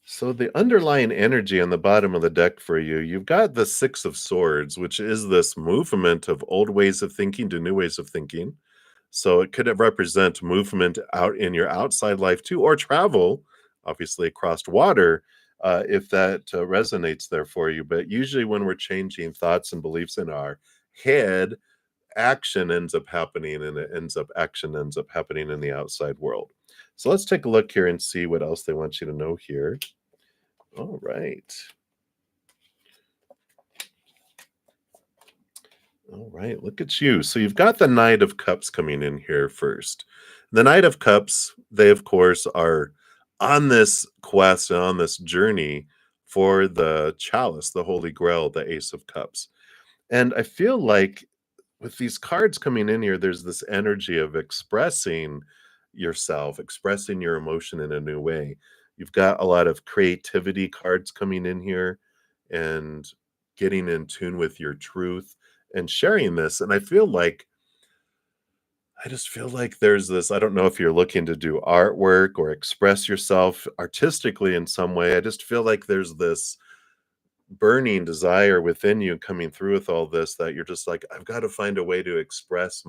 So the underlying energy on the bottom of the deck for you, you've got the Six of Swords, which is this movement of old ways of thinking to new ways of thinking. So it could represent movement out in your outside life too, or travel, obviously across water, if that resonates there for you. But usually when we're changing thoughts and beliefs in our head, action ends up happening, and action ends up happening in the outside world. So let's take a look here and see what else they want you to know here. All right. All right, look at you. So you've got the Knight of Cups coming in here first. The Knight of Cups, they of course are on this quest and on this journey for the chalice, the Holy Grail, the Ace of Cups. And I feel like with these cards coming in here, there's this energy of expressing yourself, expressing your emotion in a new way. You've got a lot of creativity cards coming in here and getting in tune with your truth and sharing this. And I just feel like there's this, I don't know if you're looking to do artwork or express yourself artistically in some way. I just feel like there's this burning desire within you coming through with all this, that you're just like, I've got to find a way to express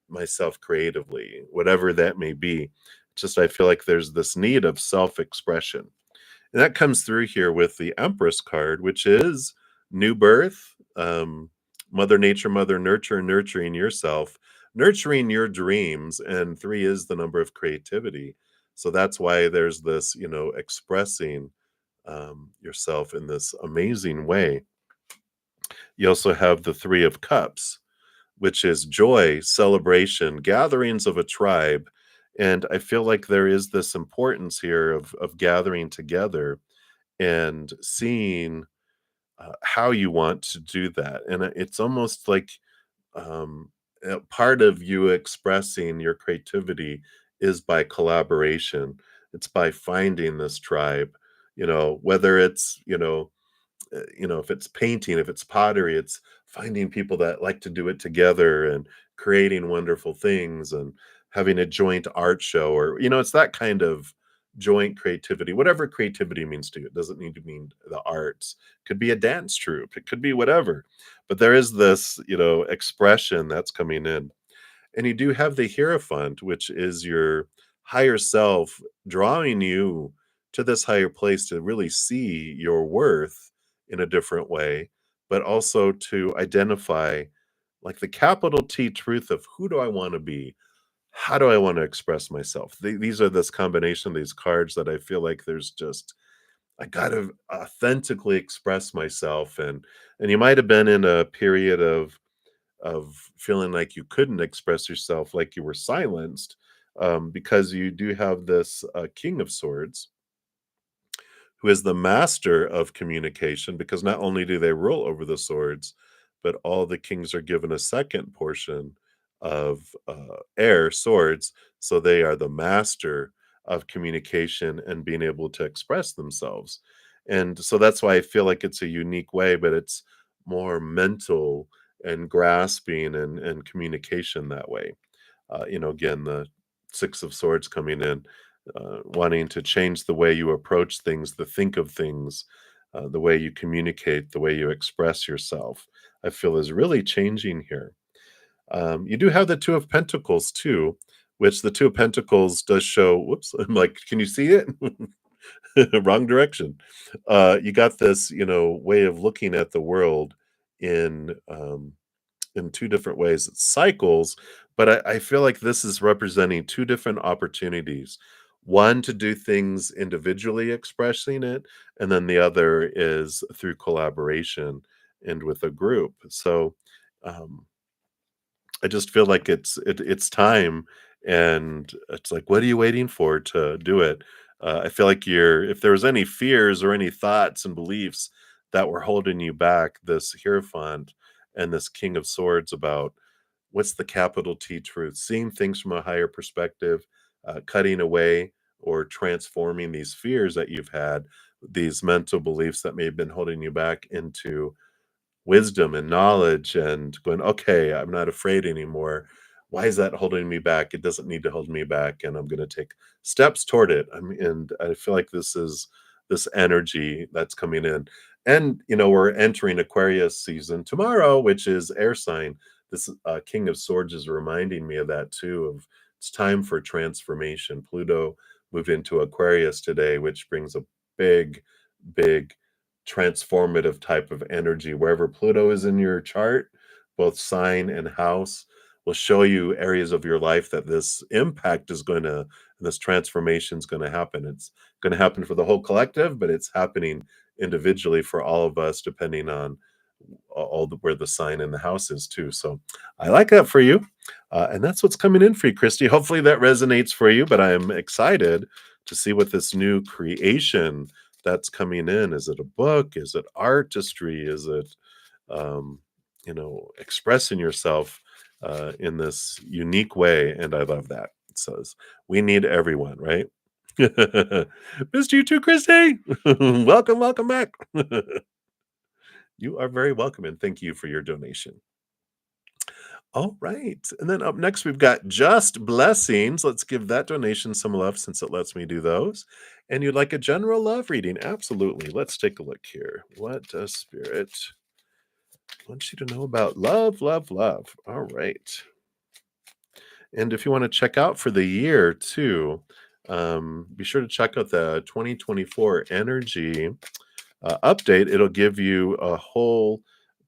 myself creatively, whatever that may be. Just I feel like there's this need of self-expression. And that comes through here with the Empress card, which is new birth, Mother Nature, Mother Nurture, nurturing yourself, nurturing your dreams. And 3 is the number of creativity. So that's why there's this, expressing yourself in this amazing way. You also have the 3 of Cups, which is joy, celebration, gatherings of a tribe. And I feel like there is this importance here of gathering together and seeing how you want to do that. And it's almost like part of you expressing your creativity is by collaboration. It's by finding this tribe, whether it's, if it's painting, if it's pottery, it's finding people that like to do it together and creating wonderful things and having a joint art show, or, it's that kind of joint creativity, whatever creativity means to you. It doesn't need to mean the arts. It could be a dance troupe. It could be whatever. But there is this, expression that's coming in. And you do have the Hierophant, which is your higher self drawing you to this higher place to really see your worth in a different way, but also to identify like the capital T truth of, who do I want to be? How do I want to express myself? These are this combination of these cards that I feel like there's just, I got to authentically express myself. And you might have been in a period of feeling like you couldn't express yourself, like you were silenced, because you do have this King of Swords, who is the master of communication, because not only do they rule over the swords, but all the kings are given a second portion of air swords. So they are the master of communication and being able to express themselves. And so that's why I feel like it's a unique way, but it's more mental and grasping and communication that way. Again, the Six of Swords coming in, wanting to change the way you approach things, the think of things, the way you communicate, the way you express yourself, I feel is really changing here. You do have the Two of Pentacles too, which the Two of Pentacles does show. Whoops, I'm like, can you see it? Wrong direction. You got this, way of looking at the world in in two different ways. It's cycles, but I feel like this is representing two different opportunities. One to do things individually, expressing it, and then the other is through collaboration and with a group. So um, I just feel like it's time, and it's like, what are you waiting for to do it? I feel like if there was any fears or any thoughts and beliefs that were holding you back, this Hierophant and this King of Swords about what's the capital T truth, seeing things from a higher perspective, cutting away or transforming these fears that you've had, these mental beliefs that may have been holding you back into wisdom and knowledge and going, okay, I'm not afraid anymore. Why is that holding me back? It doesn't need to hold me back. And I'm going to take steps toward it. And I feel like this is this energy that's coming in. And, we're entering Aquarius season tomorrow, which is air sign. This King of Swords is reminding me of that too, of it's time for transformation. Pluto moved into Aquarius today, which brings a big, big transformative type of energy. Wherever Pluto is in your chart, both sign and house, will show you areas of your life that this impact is going to, this transformation is going to happen. It's going to happen for the whole collective, but it's happening individually for all of us, depending on where the sign in the house is too. So I like that for you. And that's what's coming in for you, Christy. Hopefully that resonates for you, but I'm excited to see what this new creation that's coming in. Is it a book? Is it artistry? Is it, expressing yourself in this unique way? And I love that. It says, we need everyone, right? Missed you too, Christy. Welcome back. You are very welcome, and thank you for your donation. All right. And then up next, we've got Just Blessings. Let's give that donation some love since it lets me do those. And you'd like a general love reading? Absolutely. Let's take a look here. What does Spirit want you to know about love, love, love? All right. And if you want to check out for the year too, be sure to check out the 2024 energy update. It'll give you a whole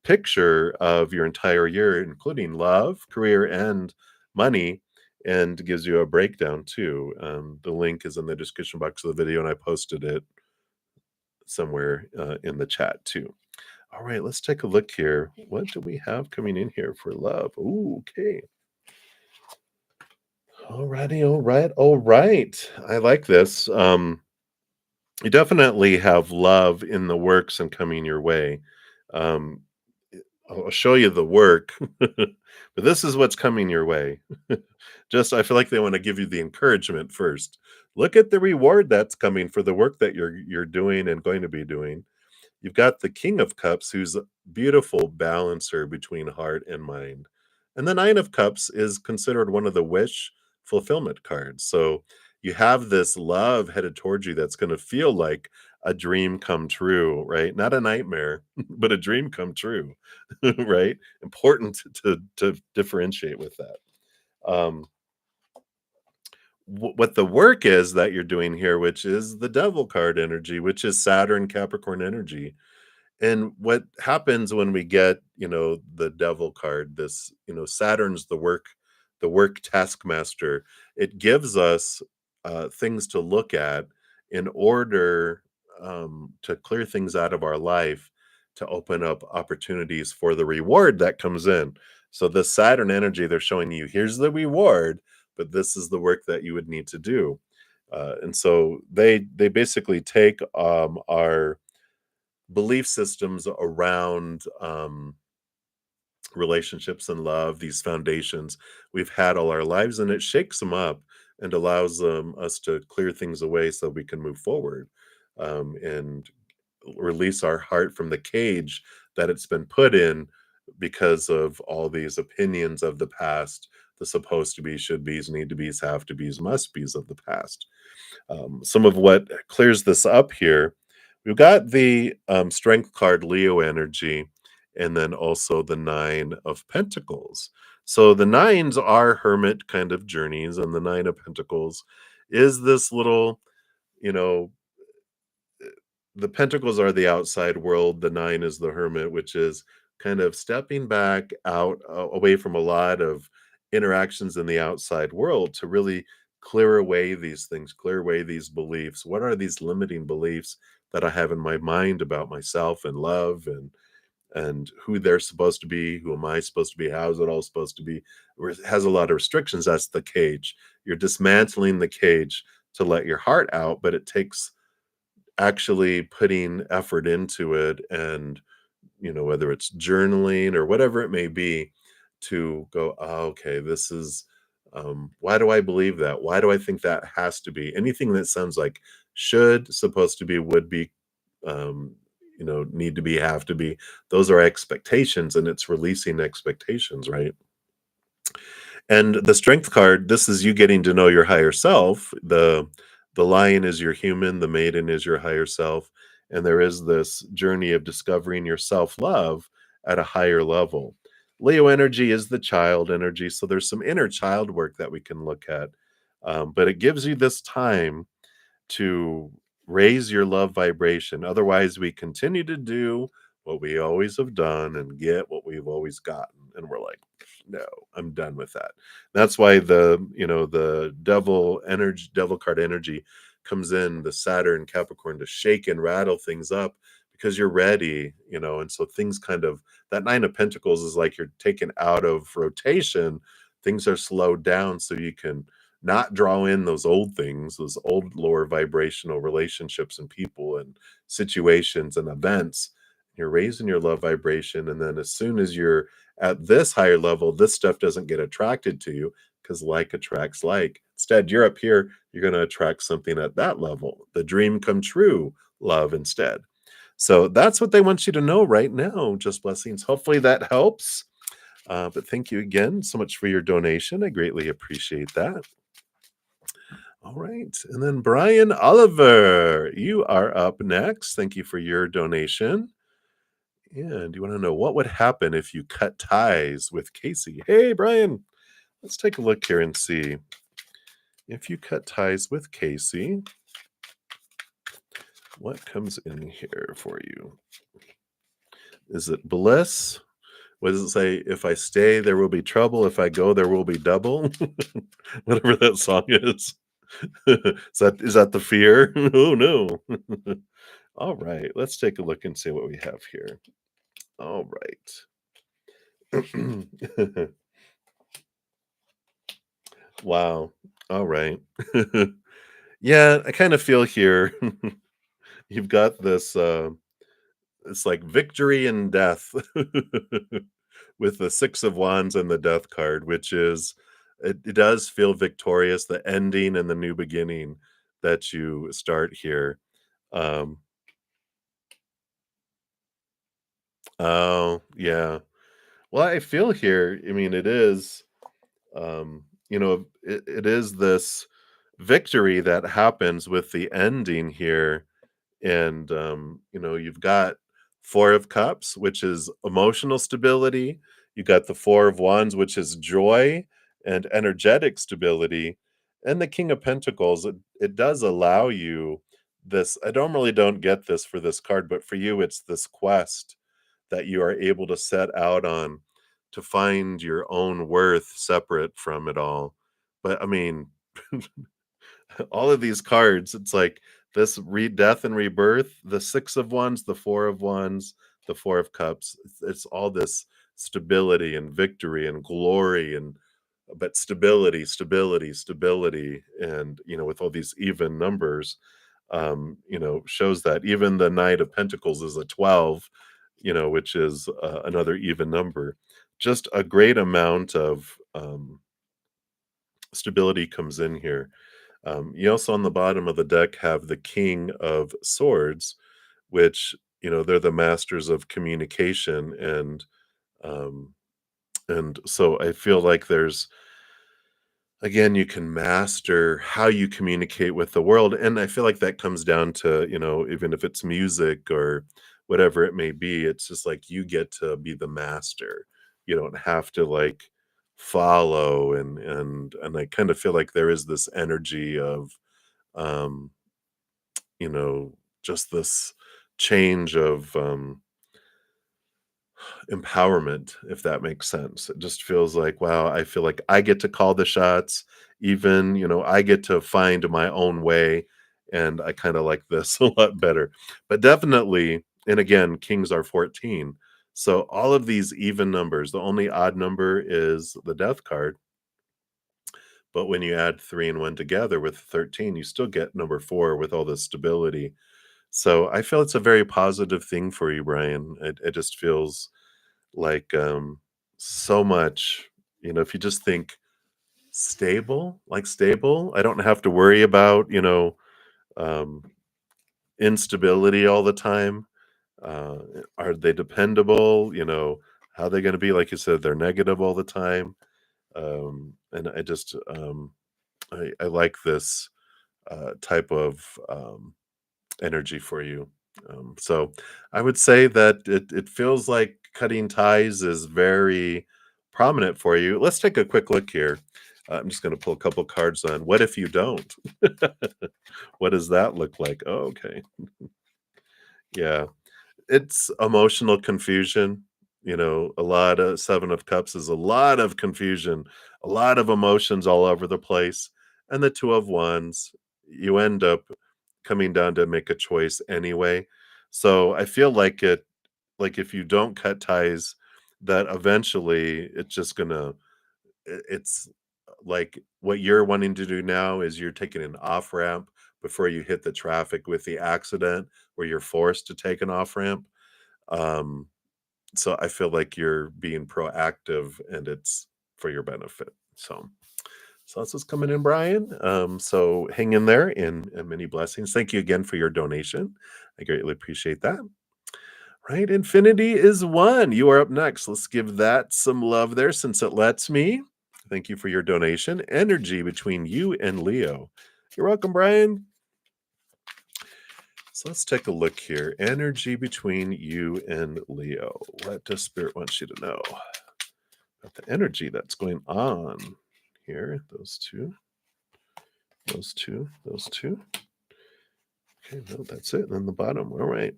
picture of your entire year, including love, career, and money, and gives you a breakdown too. The link is in the description box of the video, and I posted it somewhere in the chat too. All right, let's take a look here. What do we have coming in here for love? Ooh, okay. Alrighty, all right. I like this. You definitely have love in the works and coming your way. Um, I'll show you the work, but this is what's coming your way. Just, I feel like they want to give you the encouragement first. Look at the reward that's coming for the work that you're doing and going to be doing. You've got the King of Cups, who's a beautiful balancer between heart and mind. And the Nine of Cups is considered one of the wish fulfillment cards. So you have this love headed towards you that's going to feel like a dream come true, right? Not a nightmare, but a dream come true, right? Important to differentiate with that. What the work is that you're doing here, which is the Devil card energy, which is Saturn Capricorn energy. And what happens when we get, the Devil card, this, Saturn's the work taskmaster. It gives us things to look at in order to clear things out of our life, to open up opportunities for the reward that comes in. So the Saturn energy, they're showing you, here's the reward, but this is the work that you would need to do. And so they basically take our belief systems around relationships and love, these foundations we've had all our lives, and it shakes them up and allows us to clear things away so we can move forward, and release our heart from the cage that it's been put in because of all these opinions of the past, the supposed to be, should be's, need to be's, have to be's, must be's of the past. Some of what clears this up here We've got the strength card, Leo energy, and then also the Nine of Pentacles. So the nines are hermit kind of journeys, and the Nine of Pentacles is this little, you know, the pentacles are the outside world, the nine is the hermit, which is kind of stepping back out away from a lot of interactions in the outside world to really clear away these things, clear away these beliefs. What are these limiting beliefs that I have in my mind about myself and love and who they're supposed to be, who am I supposed to be, how is it all supposed to be? It has a lot of restrictions. That's the cage. You're dismantling the cage to let your heart out, but it takes actually putting effort into it and, whether it's journaling or whatever it may be, to go, "Oh, okay, this is, why do I believe that? Why do I think that has to be?" Anything that sounds like should, supposed to be, would be, um, need to be, have to be, those are expectations, and it's releasing expectations, right? And the strength card, this is you getting to know your higher self. The lion is your human, the maiden is your higher self, and there is this journey of discovering your self-love at a higher level. Leo energy is the child energy, so there's some inner child work that we can look at. But it gives you this time to raise your love vibration. Otherwise, we continue to do what we always have done and get what we've always gotten. And we're like, no, I'm done with that. That's why the devil card energy comes in, the Saturn Capricorn, to shake and rattle things up because you're ready, and so things kind of, that Nine of Pentacles is like you're taken out of rotation. Things are slowed down so you can not draw in those old things, those old lower vibrational relationships and people and situations and events. You're raising your love vibration. And then as soon as you're at this higher level, this stuff doesn't get attracted to you because like attracts like. Instead, you're up here, you're going to attract something at that level. The dream come true, love instead. So that's what they want you to know right now. Just blessings. Hopefully that helps. But thank you again so much for your donation. I greatly appreciate that. All right. And then Brian Oliver, you are up next. Thank you for your donation. And you want to know what would happen if you cut ties with Casey? Hey, Brian, let's take a look here and see. If you cut ties with Casey, what comes in here for you? Is it bliss? What does it say? If I stay, there will be trouble. If I go, there will be double. Whatever that song is. Is that the fear? Oh no. All right, let's take a look and see what we have here. All right. Wow. All right. Yeah, I kind of feel here you've got this it's like victory and death with the Six of Wands and the Death card, which is, it does feel victorious, the ending and the new beginning that you start here. Um, oh, yeah. Well, I feel here, I mean, it is, it is this victory that happens with the ending here. And you've got Four of Cups, which is emotional stability. You got the Four of Wands, which is joy and energetic stability. And the King of Pentacles, it does allow you this. I don't get this for this card, but for you, it's this quest that you are able to set out on to find your own worth separate from it all. But I mean, all of these cards, it's like this death and rebirth, the Six of Wands, the Four of Wands, the Four of Cups. It's all this stability and victory and glory, and but stability, and with all these even numbers, shows that even the Knight of Pentacles is a 12, which is another even number. Just a great amount of stability comes in here. You also, on the bottom of the deck, have the King of Swords, which, they're the masters of communication. And so I feel like there's again, you can master how you communicate with the world. And I feel like that comes down to, even if it's music or whatever it may be, it's just like you get to be the master. You don't have to like follow and I kind of feel like there is this energy of um, you know, just this change of empowerment, if that makes sense. It just feels like, wow, I feel like I get to call the shots. Even, I get to find my own way. And I kind of like this a lot better. But definitely, and again, kings are 14. So all of these even numbers, the only odd number is the death card. But when you add 3 and 1 together with 13, you still get number 4 with all the stability. So I feel it's a very positive thing for you, Brian. It just feels like, so much, if you just think stable, I don't have to worry about, um, instability all the time. Uh, are they dependable? How they going to be? Like you said, they're negative all the time. And I just, I like this type of energy for you. So I would say that it feels like cutting ties is very prominent for you. Let's take a quick look here. I'm just going to pull a couple cards on what if you don't? What does that look like? Oh, okay. Yeah. It's emotional confusion. A lot of 7 of Cups is a lot of confusion, a lot of emotions all over the place. And the 2 of Wands, you end up coming down to make a choice anyway. So I feel like if you don't cut ties, that eventually it's just gonna it's like what you're wanting to do now is you're taking an off ramp before you hit the traffic with the accident where you're forced to take an off ramp. Um, so I feel like you're being proactive and it's for your benefit. So that's what's coming in, Brian. So hang in there and many blessings. Thank you again for your donation. I greatly appreciate that. Right, infinity is one. You are up next. Let's give that some love there since it lets me. Thank you for your donation. Energy between you and Leo. You're welcome, Brian. So let's take a look here. Energy between you and Leo. What does Spirit want you to know about the energy that's going on here? Those two, those two, those two. Okay, no, that's it. And then the bottom. All right.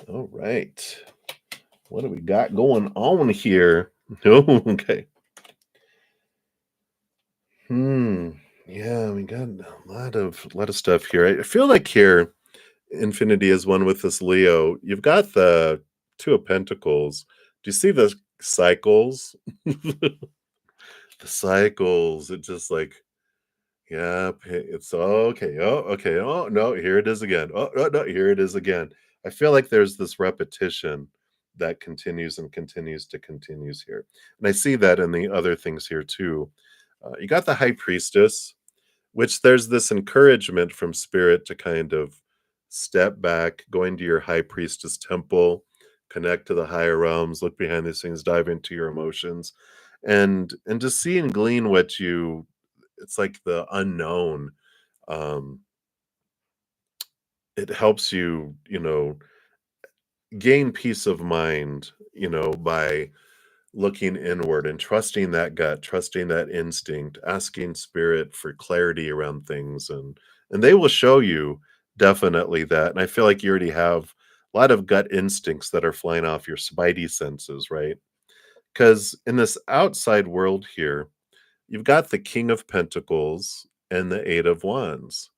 All right. What do we got going on here? Oh, okay. Yeah, we got a lot of stuff here. I feel like here, Infinity is one with this Leo. You've got the 2 of Pentacles. Do you see the cycles? The cycles. It just like, yeah, it's okay. Oh, okay. Oh, no, here it is again. Oh, no, no, here it is again. I feel like there's this repetition that continues and continues here. And I see that in the other things here too. You got the High Priestess, which there's this encouragement from Spirit to kind of step back, go into your High Priestess temple, connect to the higher realms, look behind these things, dive into your emotions, and just see and glean what you. It's like the unknown. Um, it helps you, gain peace of mind, by looking inward and trusting that gut, trusting that instinct, asking Spirit for clarity around things, and they will show you definitely that. And I feel like you already have a lot of gut instincts that are flying off your spidey senses, right? Because in this outside world here, you've got the King of Pentacles and the Eight of Wands.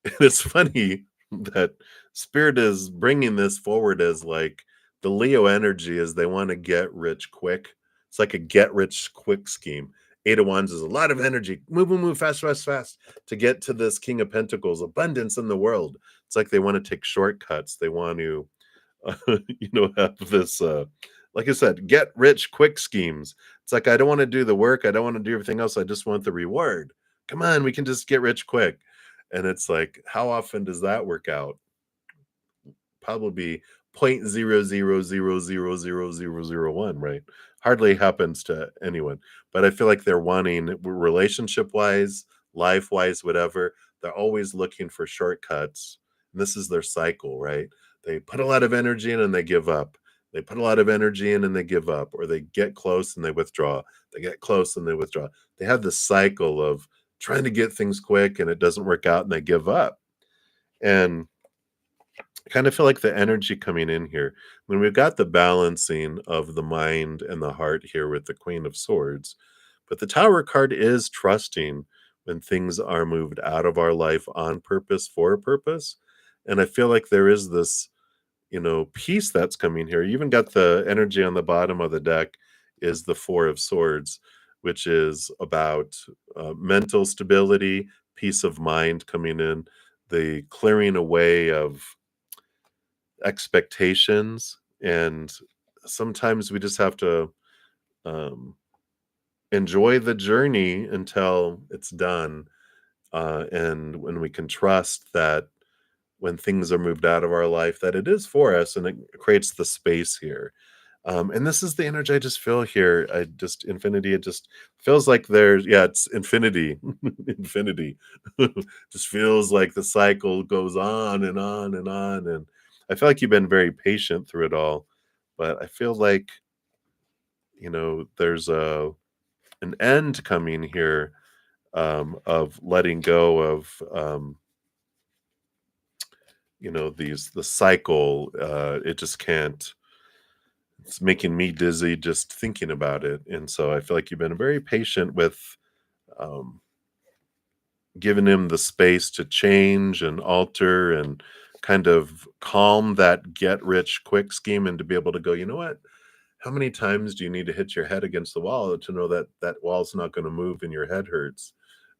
And it's funny that Spirit is bringing this forward as like the Leo energy is they want to get rich quick. It's like a get rich quick scheme. Eight of Wands is a lot of energy. Move, move, move, fast, fast, fast to get to this King of Pentacles, abundance in the world. It's like they want to take shortcuts. They want to, have this, like I said, get rich quick schemes. It's like, I don't want to do the work. I don't want to do everything else. I just want the reward. Come on, we can just get rich quick. And it's like, how often does that work out? Probably 0.00000001, right? Hardly happens to anyone. But I feel like they're wanting relationship wise, life wise, whatever. They're always looking for shortcuts. And this is their cycle, right? They put a lot of energy in and they give up. They put a lot of energy in and they give up, or they get close and they withdraw. They get close and they withdraw. They have this cycle of trying to get things quick and it doesn't work out and they give up. And I kind of feel like the energy coming in here, when we've got the balancing of the mind and the heart here with the Queen of Swords, but the Tower card is trusting when things are moved out of our life on purpose for a purpose. And I feel like there is this, peace that's coming here. You even got the energy on the bottom of the deck is the Four of Swords, which is about mental stability, peace of mind coming in, the clearing away of expectations. And sometimes we just have to um, enjoy the journey until it's done. And when we can trust that when things are moved out of our life, that it is for us and it creates the space here. And this is the energy I just feel here. Infinity, it just feels like it's infinity. Infinity. Just feels like the cycle goes on and on and on. And I feel like you've been very patient through it all. But I feel like, there's an end coming here of letting go of the cycle. It just can't, it's making me dizzy just thinking about it. And so I feel like you've been very patient with um, giving him the space to change and alter and kind of calm that get rich quick scheme, and to be able to go, you know what? How many times do you need to hit your head against the wall to know that that wall's not going to move and your head hurts?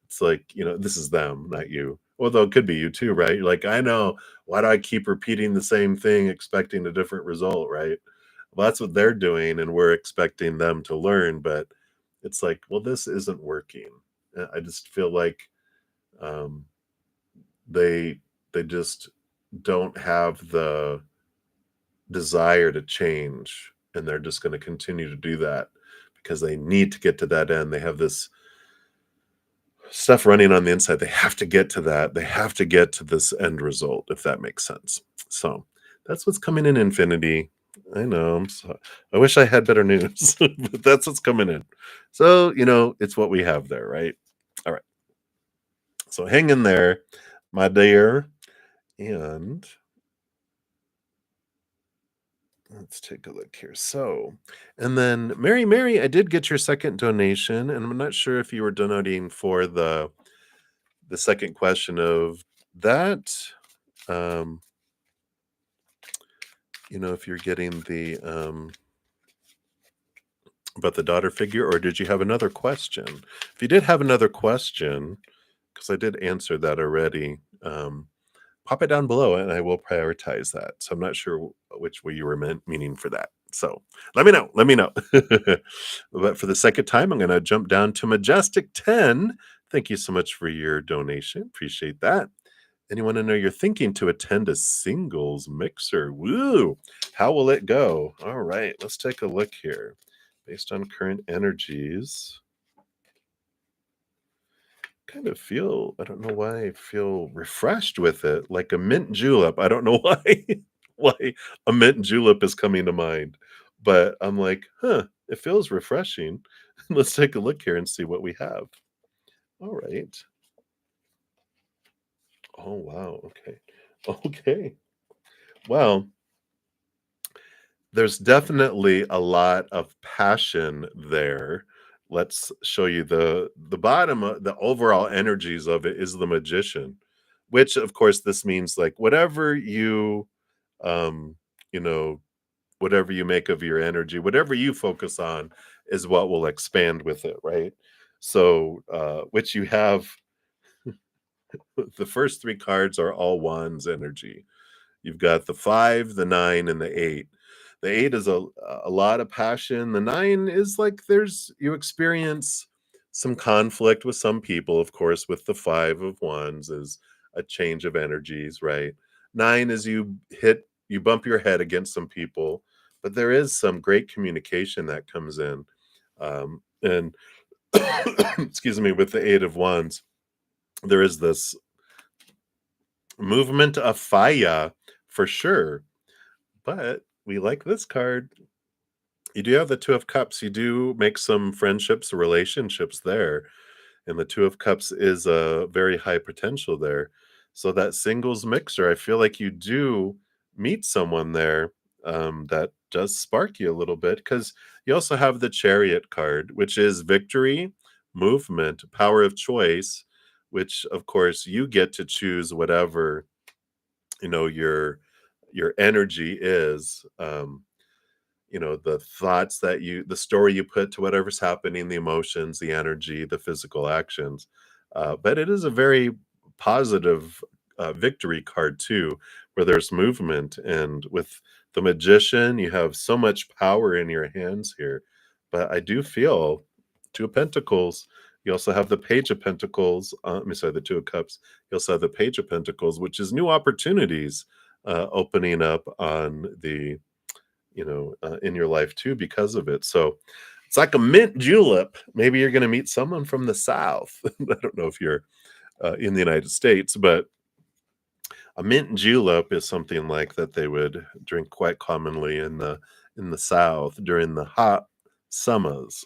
It's like, this is them, not you. Although it could be you too, right? You're like, I know. Why do I keep repeating the same thing, expecting a different result, right? Well, that's what they're doing, and we're expecting them to learn. But it's like, well, this isn't working. I just feel like um, they they just don't have the desire to change, and they're just going to continue to do that because they need to get to that end. They have this stuff running on the inside. They have to get to that. They have to get to this end result, if that makes sense. So that's what's coming in Infinity. I know. I wish I had better news, but that's what's coming in. So, it's what we have there, right? All right. So hang in there, my dear. And let's take a look here. So, and then Mary, I did get your second donation, and I'm not sure if you were donating for the second question of that. Um, if you're getting the about the daughter figure, or did you have another question? If you did have another question, because I did answer that already, pop it down below and I will prioritize that. So I'm not sure which way you were meaning for that. So let me know. Let me know. But for the second time, I'm going to jump down to Majestic 10. Thank you so much for your donation. Appreciate that. Anyone to know you're thinking to attend a singles mixer? Woo! How will it go? All right, let's take a look here. Based on current energies, kind of feel, I don't know why I feel refreshed with it, like a mint julep. I don't know why why a mint julep is coming to mind, but I'm like, it feels refreshing. Let's take a look here and see what we have. All right. Oh wow. Okay. Okay. Well, there's definitely a lot of passion there. Let's show you the bottom of the overall energies of it is the Magician, which of course this means like um, you know, whatever you make of your energy, whatever you focus on is what will expand with it, right? So, which you have the first three cards are all wands energy. You've got the 5, the 9, and the 8. The 8 is a lot of passion. The 9 is like you experience some conflict with some people, of course, with the 5 of wands is a change of energies, right? 9 is you hit you bump your head against some people, but there is some great communication that comes in. And excuse me, with the Eight of Wands, there is this movement of fire for sure. But we like this card. You do have the Two of Cups. You do make some friendships, relationships there. And the Two of Cups is a very high potential there. So that singles mixer, I feel like you do meet someone there that does spark you a little bit, because you also have the Chariot card, which is victory, movement, power of choice, which of course you get to choose whatever your energy is. The thoughts that the story you put to whatever's happening, the emotions, the energy, the physical actions. But it is a very positive victory card too, where there's movement. And with the Magician, you have so much power in your hands here. But I do feel Two of Pentacles. You also have the Page of Pentacles. Sorry, the Two of Cups. You also have the Page of Pentacles, which is new opportunities opening up on the in your life too because of it. So it's like a mint julep. Maybe you're going to meet someone from the South. I don't know if you're in the United States, but a mint julep is something like that they would drink quite commonly in the South during the hot summers.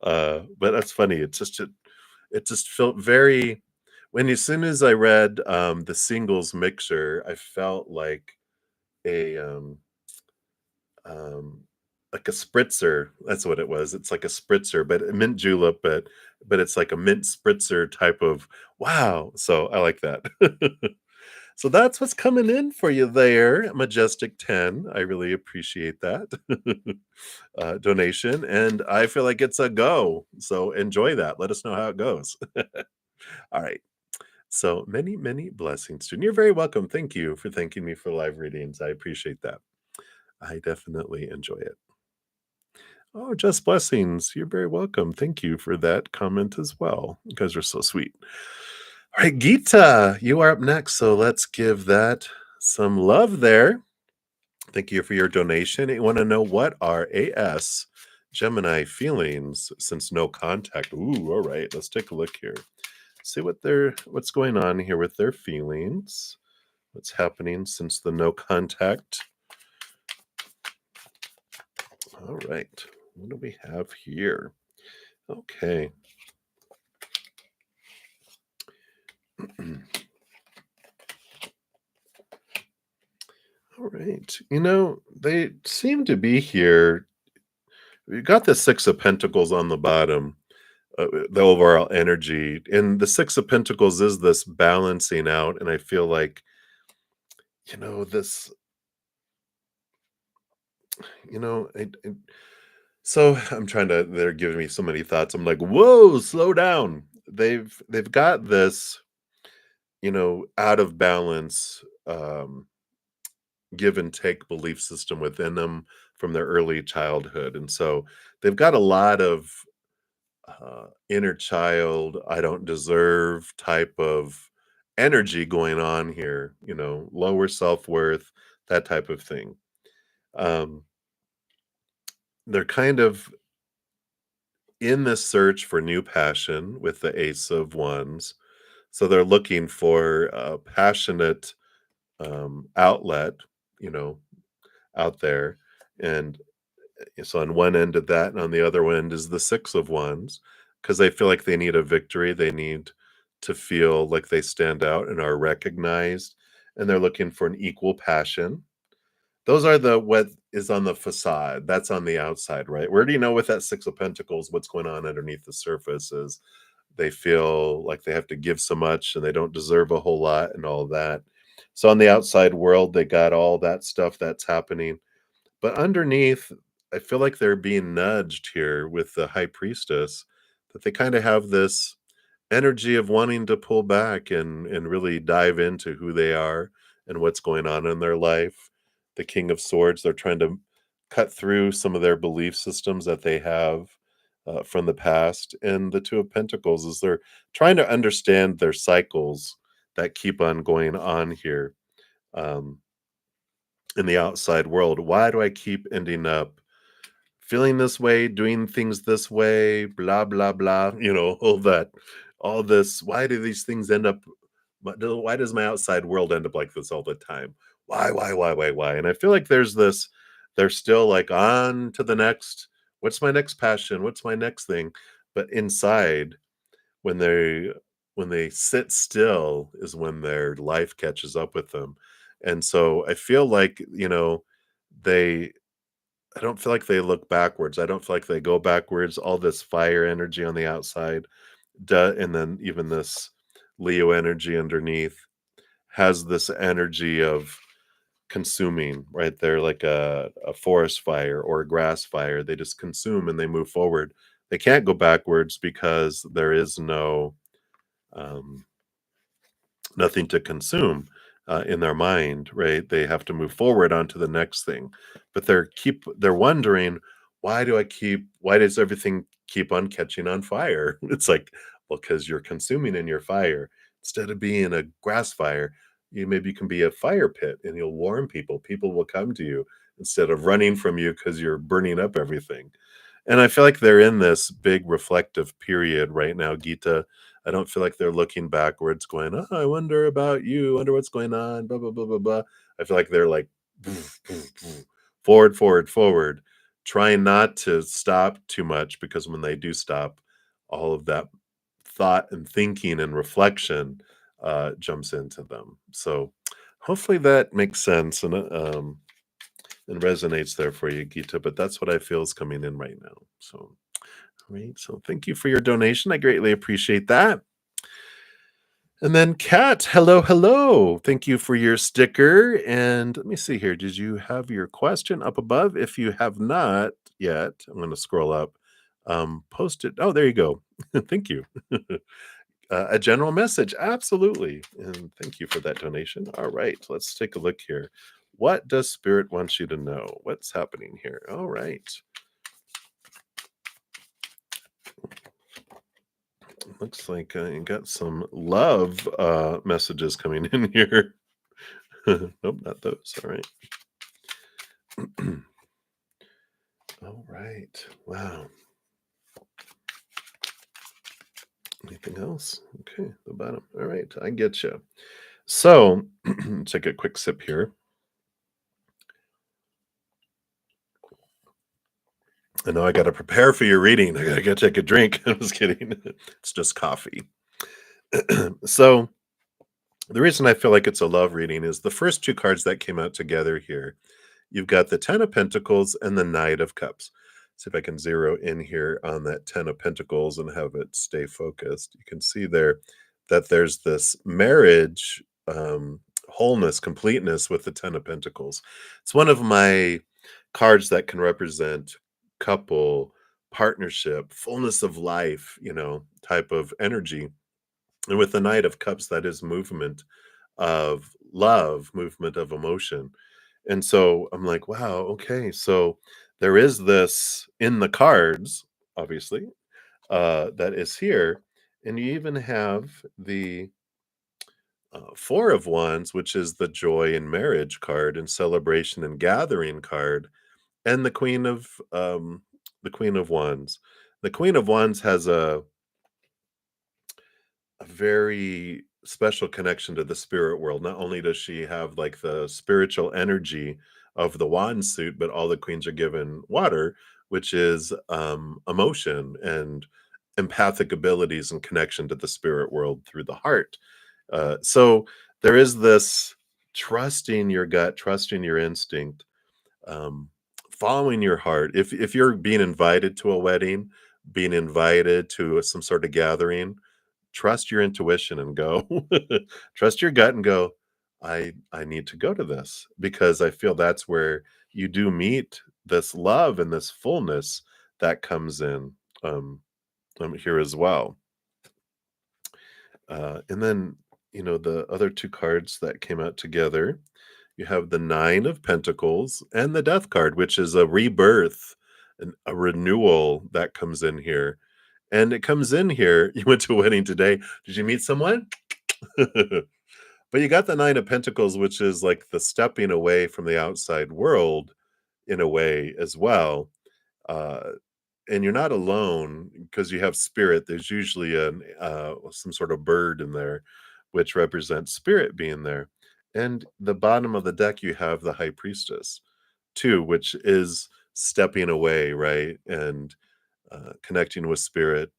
But that's funny. It just felt very as soon as I read the singles mixer, I felt a um, like a spritzer. That's what it was. It's like a spritzer, but a mint julep, but it's like a mint spritzer type of wow. So I like that. So that's what's coming in for you there, Majestic 10. I really appreciate that donation, and I feel like it's a go. So enjoy that. Let us know how it goes. All right. So many, many blessings, and you're very welcome. Thank you for thanking me for live readings. I appreciate that. I definitely enjoy it. Oh, just blessings. You're very welcome. Thank you for that comment as well. You guys are so sweet. All right, Geeta, you are up next. So let's give that some love there. Thank you for your donation. You want to know what are AS Gemini feelings since no contact? Ooh, all right. Let's take a look here. See what's going on here with their feelings. What's happening since the no contact? All right. What do we have here? Okay. All right. They seem to be here. We got the Six of Pentacles on the bottom, the overall energy. And the Six of Pentacles is this balancing out. And I feel like, this, so they're giving me so many thoughts. I'm like, whoa, slow down. They've got this, out of balance, give and take belief system within them from their early childhood. And so they've got a lot of inner child, I don't deserve type of energy going on here, lower self worth, that type of thing. Um, they're kind of in this search for new passion with the Ace of Wands. So they're looking for a passionate outlet, you know, out there. And so on one end of that, and on the other end is the Six of Wands, because they feel like they need a victory. They need to feel like they stand out and are recognized, and they're looking for an equal passion. Those are what is on the facade. That's on the outside, right? Where do you know with that Six of Pentacles, what's going on underneath the surface is they feel like they have to give so much and they don't deserve a whole lot and all that. So on the outside world, they got all that stuff that's happening. But underneath, I feel like they're being nudged here with the High Priestess, that they kind of have this energy of wanting to pull back and really dive into who they are and what's going on in their life. The King of Swords, they're trying to cut through some of their belief systems that they have from the past. And the Two of Pentacles is they're trying to understand their cycles that keep on going on here. Um, in the outside world. Why do I keep ending up feeling this way, doing things this way, blah, blah, blah, all that, all this. Why do these things end up, why does my outside world end up like this all the time? Why? And I feel like they're still like on to the next, what's my next passion? What's my next thing? But inside, when they sit still is when their life catches up with them. And so I feel like, they I don't feel like they look backwards. I don't feel like they go backwards. All this fire energy on the outside, and then even this Leo energy underneath has this energy of consuming, right? They're like a forest fire or a grass fire. They just consume and they move forward. They can't go backwards because there is um, nothing to consume in their mind, right? They have to move forward onto the next thing, but they're wondering, why does everything keep on catching on fire? It's like, well, because you're consuming in your fire instead of being a grass fire. You can be a fire pit and you'll warm people. People will come to you instead of running from you because you're burning up everything. And I feel like they're in this big reflective period right now, Gita. I don't feel like they're looking backwards, going, "Oh, I wonder about you. Wonder what's going on." Blah blah blah blah blah. I feel like they're like forward, forward, forward, trying not to stop too much because when they do stop, all of that thought and thinking and reflection jumps into them. So hopefully that makes sense and resonates there for you, Gita. But that's what I feel is coming in right now. So, all right. So thank you for your donation. I greatly appreciate that. And then Kat, hello, hello. Thank you for your sticker. And let me see here. Did you have your question up above? If you have not yet, I'm going to scroll up. Post it. Oh, there you go. Thank you. A general message. Absolutely. And thank you for that donation. All right. Let's take a look here. What does Spirit want you to know? What's happening here? All right. Looks like I got some love messages coming in here. Nope, not those. All right. All right. Wow. Anything else? Okay, the bottom. All right, I get you. So, take a quick sip here. I know I got to prepare for your reading. I got to go take a drink. I was kidding. It's just coffee. So, the reason I feel like it's a love reading is the first two cards that came out together here. You've got the 10 of Pentacles and the Knight of Cups. See if I can zero in here on that 10 of Pentacles and have it stay focused. You can see there that there's this marriage, wholeness, completeness with the 10 of Pentacles. It's one of my cards that can represent couple, partnership, fullness of life, type of energy. And with the Knight of Cups, that is movement of love, movement of emotion. And so I'm like, wow, okay. So there is this in the cards, obviously, that is here. And you even have the Four of Wands, which is the joy in marriage card and celebration and gathering card, and the Queen of Wands. The Queen of Wands has a very special connection to the spirit world. Not only does she have like the spiritual energy of the wand suit, but all the queens are given water, which is emotion and empathic abilities and connection to the spirit world through the heart. So there is this trusting your gut, trusting your instinct, um, following your heart. If you're being invited to a wedding, being invited to some sort of gathering, trust your intuition and go. Trust your gut and go, I need to go to this because I feel that's where you do meet this love and this fullness that comes in here as well. And then, the other two cards that came out together, you have the Nine of Pentacles and the Death card, which is a rebirth and a renewal that comes in here. And it comes in here. You went to a wedding today. Did you meet someone? But you got the Nine of Pentacles, which is like the stepping away from the outside world in a way as well. Uh, and you're not alone because you have spirit. There's usually some sort of bird in there, which represents spirit being there. And the bottom of the deck, you have the High Priestess too, which is stepping away, right? And connecting with spirit,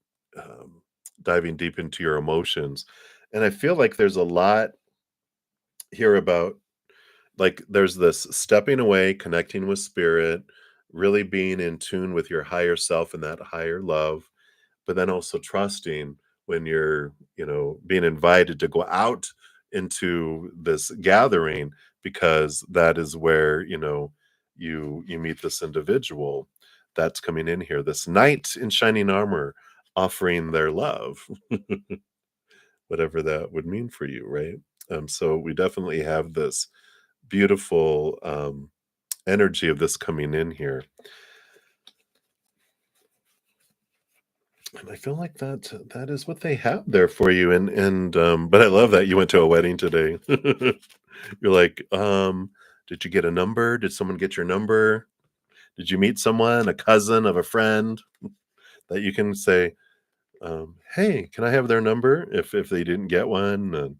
um, diving deep into your emotions. And I feel like there's a lot here about like there's this stepping away, connecting with spirit, really being in tune with your higher self and that higher love, but then also trusting when you're, being invited to go out into this gathering because that is where, you meet this individual that's coming in here, this knight in shining armor offering their love, whatever that would mean for you, right? So we definitely have this beautiful energy of this coming in here. And I feel like that is what they have there for you. And but I love that you went to a wedding today. You're like, did you get a number? Did someone get your number? Did you meet someone, a cousin of a friend that you can say, hey, can I have their number if they didn't get one? And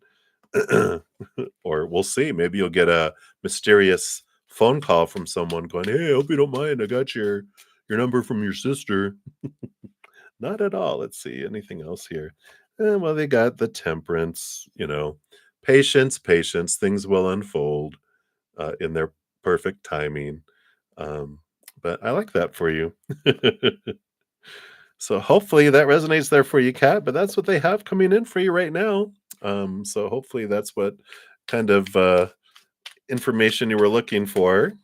or we'll see. Maybe you'll get a mysterious phone call from someone going, "Hey, I hope you don't mind. I got your number from your sister." Not at all. Let's see. Anything else here? Well, they got the temperance, patience, patience. Things will unfold in their perfect timing. Um, but I like that for you. So hopefully that resonates there for you, Kat. But that's what they have coming in for you right now. So hopefully that's what kind of information you were looking for.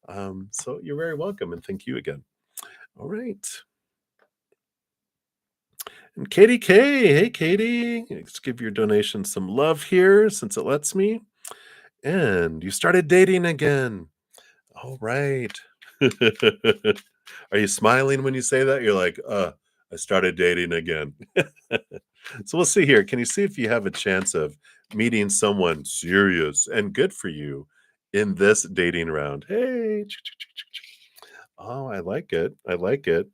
So you're very welcome, and thank you again. All right. And Katie K. Hey, Katie. Let's give your donation some love here since it lets me. And you started dating again. All right. Are you smiling when you say that? You're like, I started dating again. So we'll see here. Can you see if you have a chance of meeting someone serious and good for you in this dating round? Hey. Oh, I like it. I like it.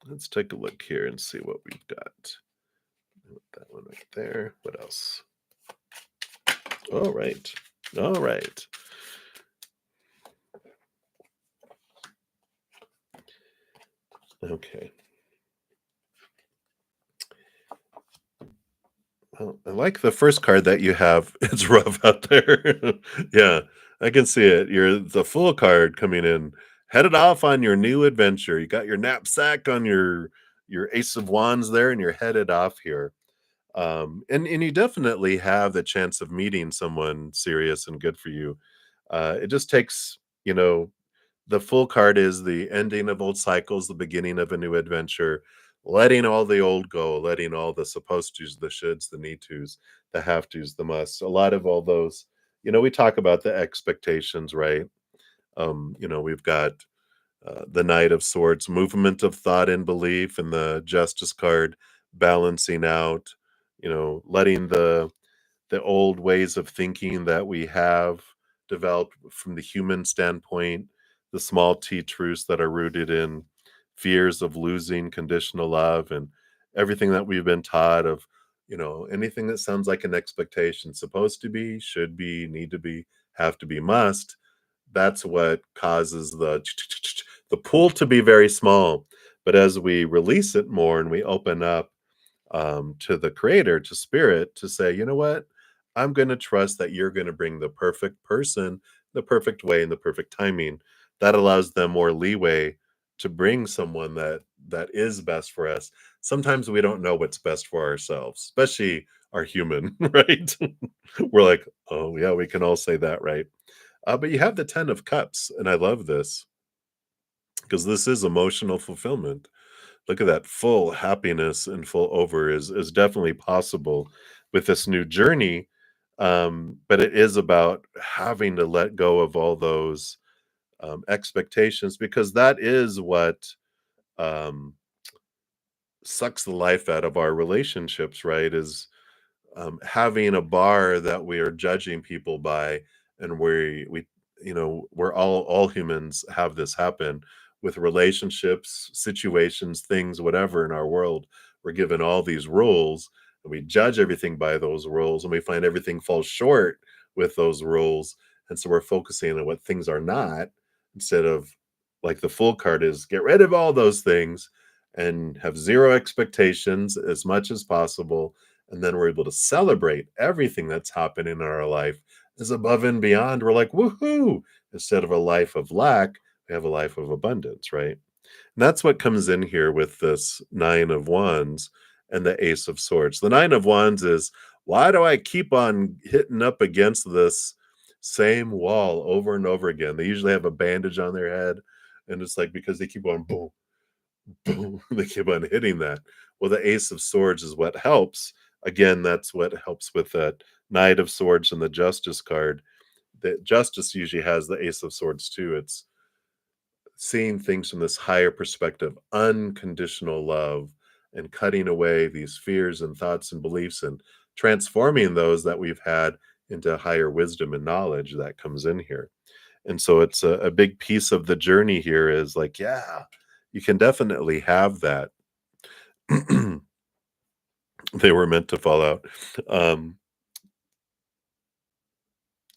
Let's take a look here and see what we've got. That one right there. What else? All right. All right. Okay. Well, I like the first card that you have. It's rough out there. Yeah, I can see it. You're the full card coming in, headed off on your new adventure. You got your knapsack on your Ace of Wands there, and you're headed off here. And you definitely have the chance of meeting someone serious and good for you. It just takes, the full card is the ending of old cycles, the beginning of a new adventure, letting all the old go, letting all the supposed tos, the shoulds, the need tos, the have tos, the musts, a lot of all those. We talk about the expectations, right? We've got the Knight of Swords, movement of thought and belief, and the Justice card, balancing out, letting the old ways of thinking that we have developed from the human standpoint, the small t truths that are rooted in fears of losing conditional love and everything that we've been taught of, anything that sounds like an expectation, supposed to be, should be, need to be, have to be, must. That's what causes the pool to be very small. But as we release it more and we open up to the creator, to spirit, to say, you know what? I'm going to trust that you're going to bring the perfect person, the perfect way, and the perfect timing. That allows them more leeway to bring someone that is best for us. Sometimes we don't know what's best for ourselves, especially our human, right? We're like, oh yeah, we can all say that, right? But you have the 10 of cups, and I love this because this is emotional fulfillment. Look at that, full happiness and full over is definitely possible with this new journey, but it is about having to let go of all those, expectations because that is what, um, sucks the life out of our relationships, right? Is having a bar that we are judging people by, and we're all humans have this happen with relationships, situations, things, whatever in our world. We're given all these rules, and we judge everything by those rules, and we find everything falls short with those rules. And so we're focusing on what things are not, instead of, like, the full card is, get rid of all those things and have zero expectations as much as possible, and then we're able to celebrate everything that's happening in our life is above and beyond. We're like, woohoo! Instead of a life of lack, we have a life of abundance, right? And that's what comes in here with this Nine of Wands and the Ace of Swords. The Nine of Wands is, why do I keep on hitting up against this same wall over and over again? They usually have a bandage on their head, and it's like because they keep on boom, boom, they keep on hitting that. Well, the Ace of Swords is what helps. Again, that's what helps with that Knight of Swords and the Justice card. The Justice usually has the Ace of Swords too. It's seeing things from this higher perspective, unconditional love, and cutting away these fears and thoughts and beliefs and transforming those that we've had into higher wisdom and knowledge that comes in here. And so it's a big piece of the journey here is like, yeah, you can definitely have that. They were meant to fall out. Um,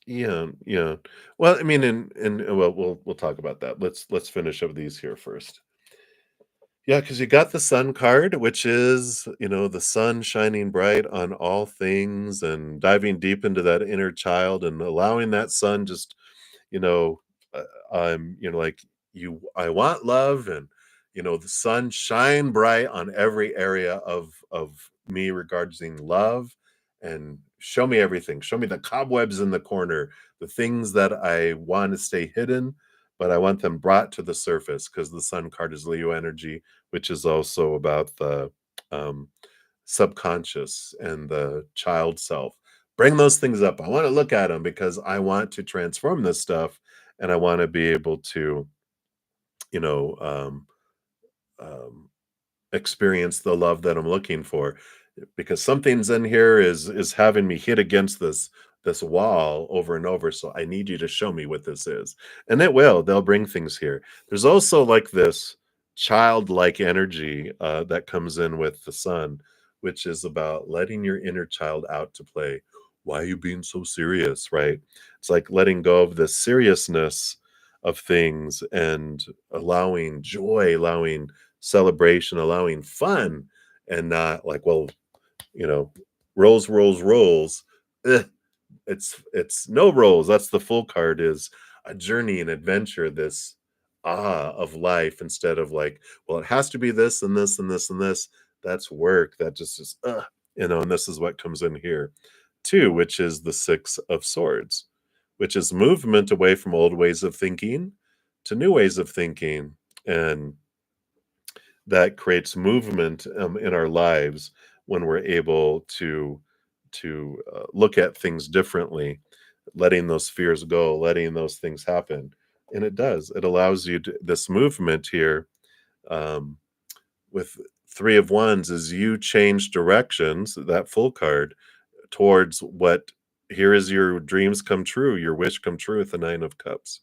yeah, yeah. Well, I mean, and well, we'll talk about that. Let's finish up these here first. Yeah, because you got the sun card, which is, the sun shining bright on all things and diving deep into that inner child and allowing that sun just, you know, like, I want love, and, the sun shine bright on every area of me regarding love, and show me everything. Show me the cobwebs in the corner, the things that I want to stay hidden, but I want them brought to the surface, because the sun card is Leo energy, which is also about the um, subconscious and the child self. Bring those things up. I want to look at them because I want to transform this stuff, and I want to be able to, you know, um, um, experience the love that I'm looking for, because something's in here is having me hit against this wall over and over. So I need you to show me what this is. And it will. They'll bring things here. There's also like this childlike energy that comes in with the sun, which is about letting your inner child out to play. Why are you being so serious, right? It's like letting go of the seriousness of things and allowing joy, allowing celebration, allowing fun, and not like, well, you know, rolls, rolls, rolls. Ugh, it's no rolls. That's the full card, is a journey and adventure, this of life, instead of like, well, it has to be this and this and this and this. That's work. That just is and this is what comes in here too, which is the Six of Swords, which is movement away from old ways of thinking to new ways of thinking. And that creates movement in our lives when we're able to look at things differently, letting those fears go, letting those things happen. And it does. It allows you to, this movement here um, with Three of Wands, is you change directions, that full card, towards what, here is your dreams come true, your wish come true with the Nine of Cups.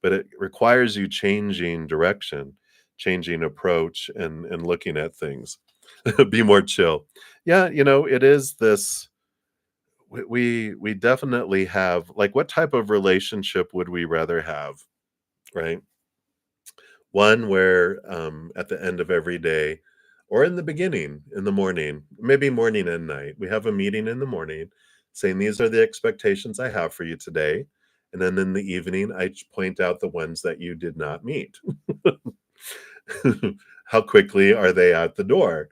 But it requires you changing direction, changing approach, and looking at things. Be more chill. Yeah, it is this, we definitely have, like, what type of relationship would we rather have, right? One where, at the end of every day, or in the beginning, in the morning, maybe morning and night, we have a meeting in the morning saying, these are the expectations I have for you today. And then in the evening, I point out the ones that you did not meet. How quickly are they out the door?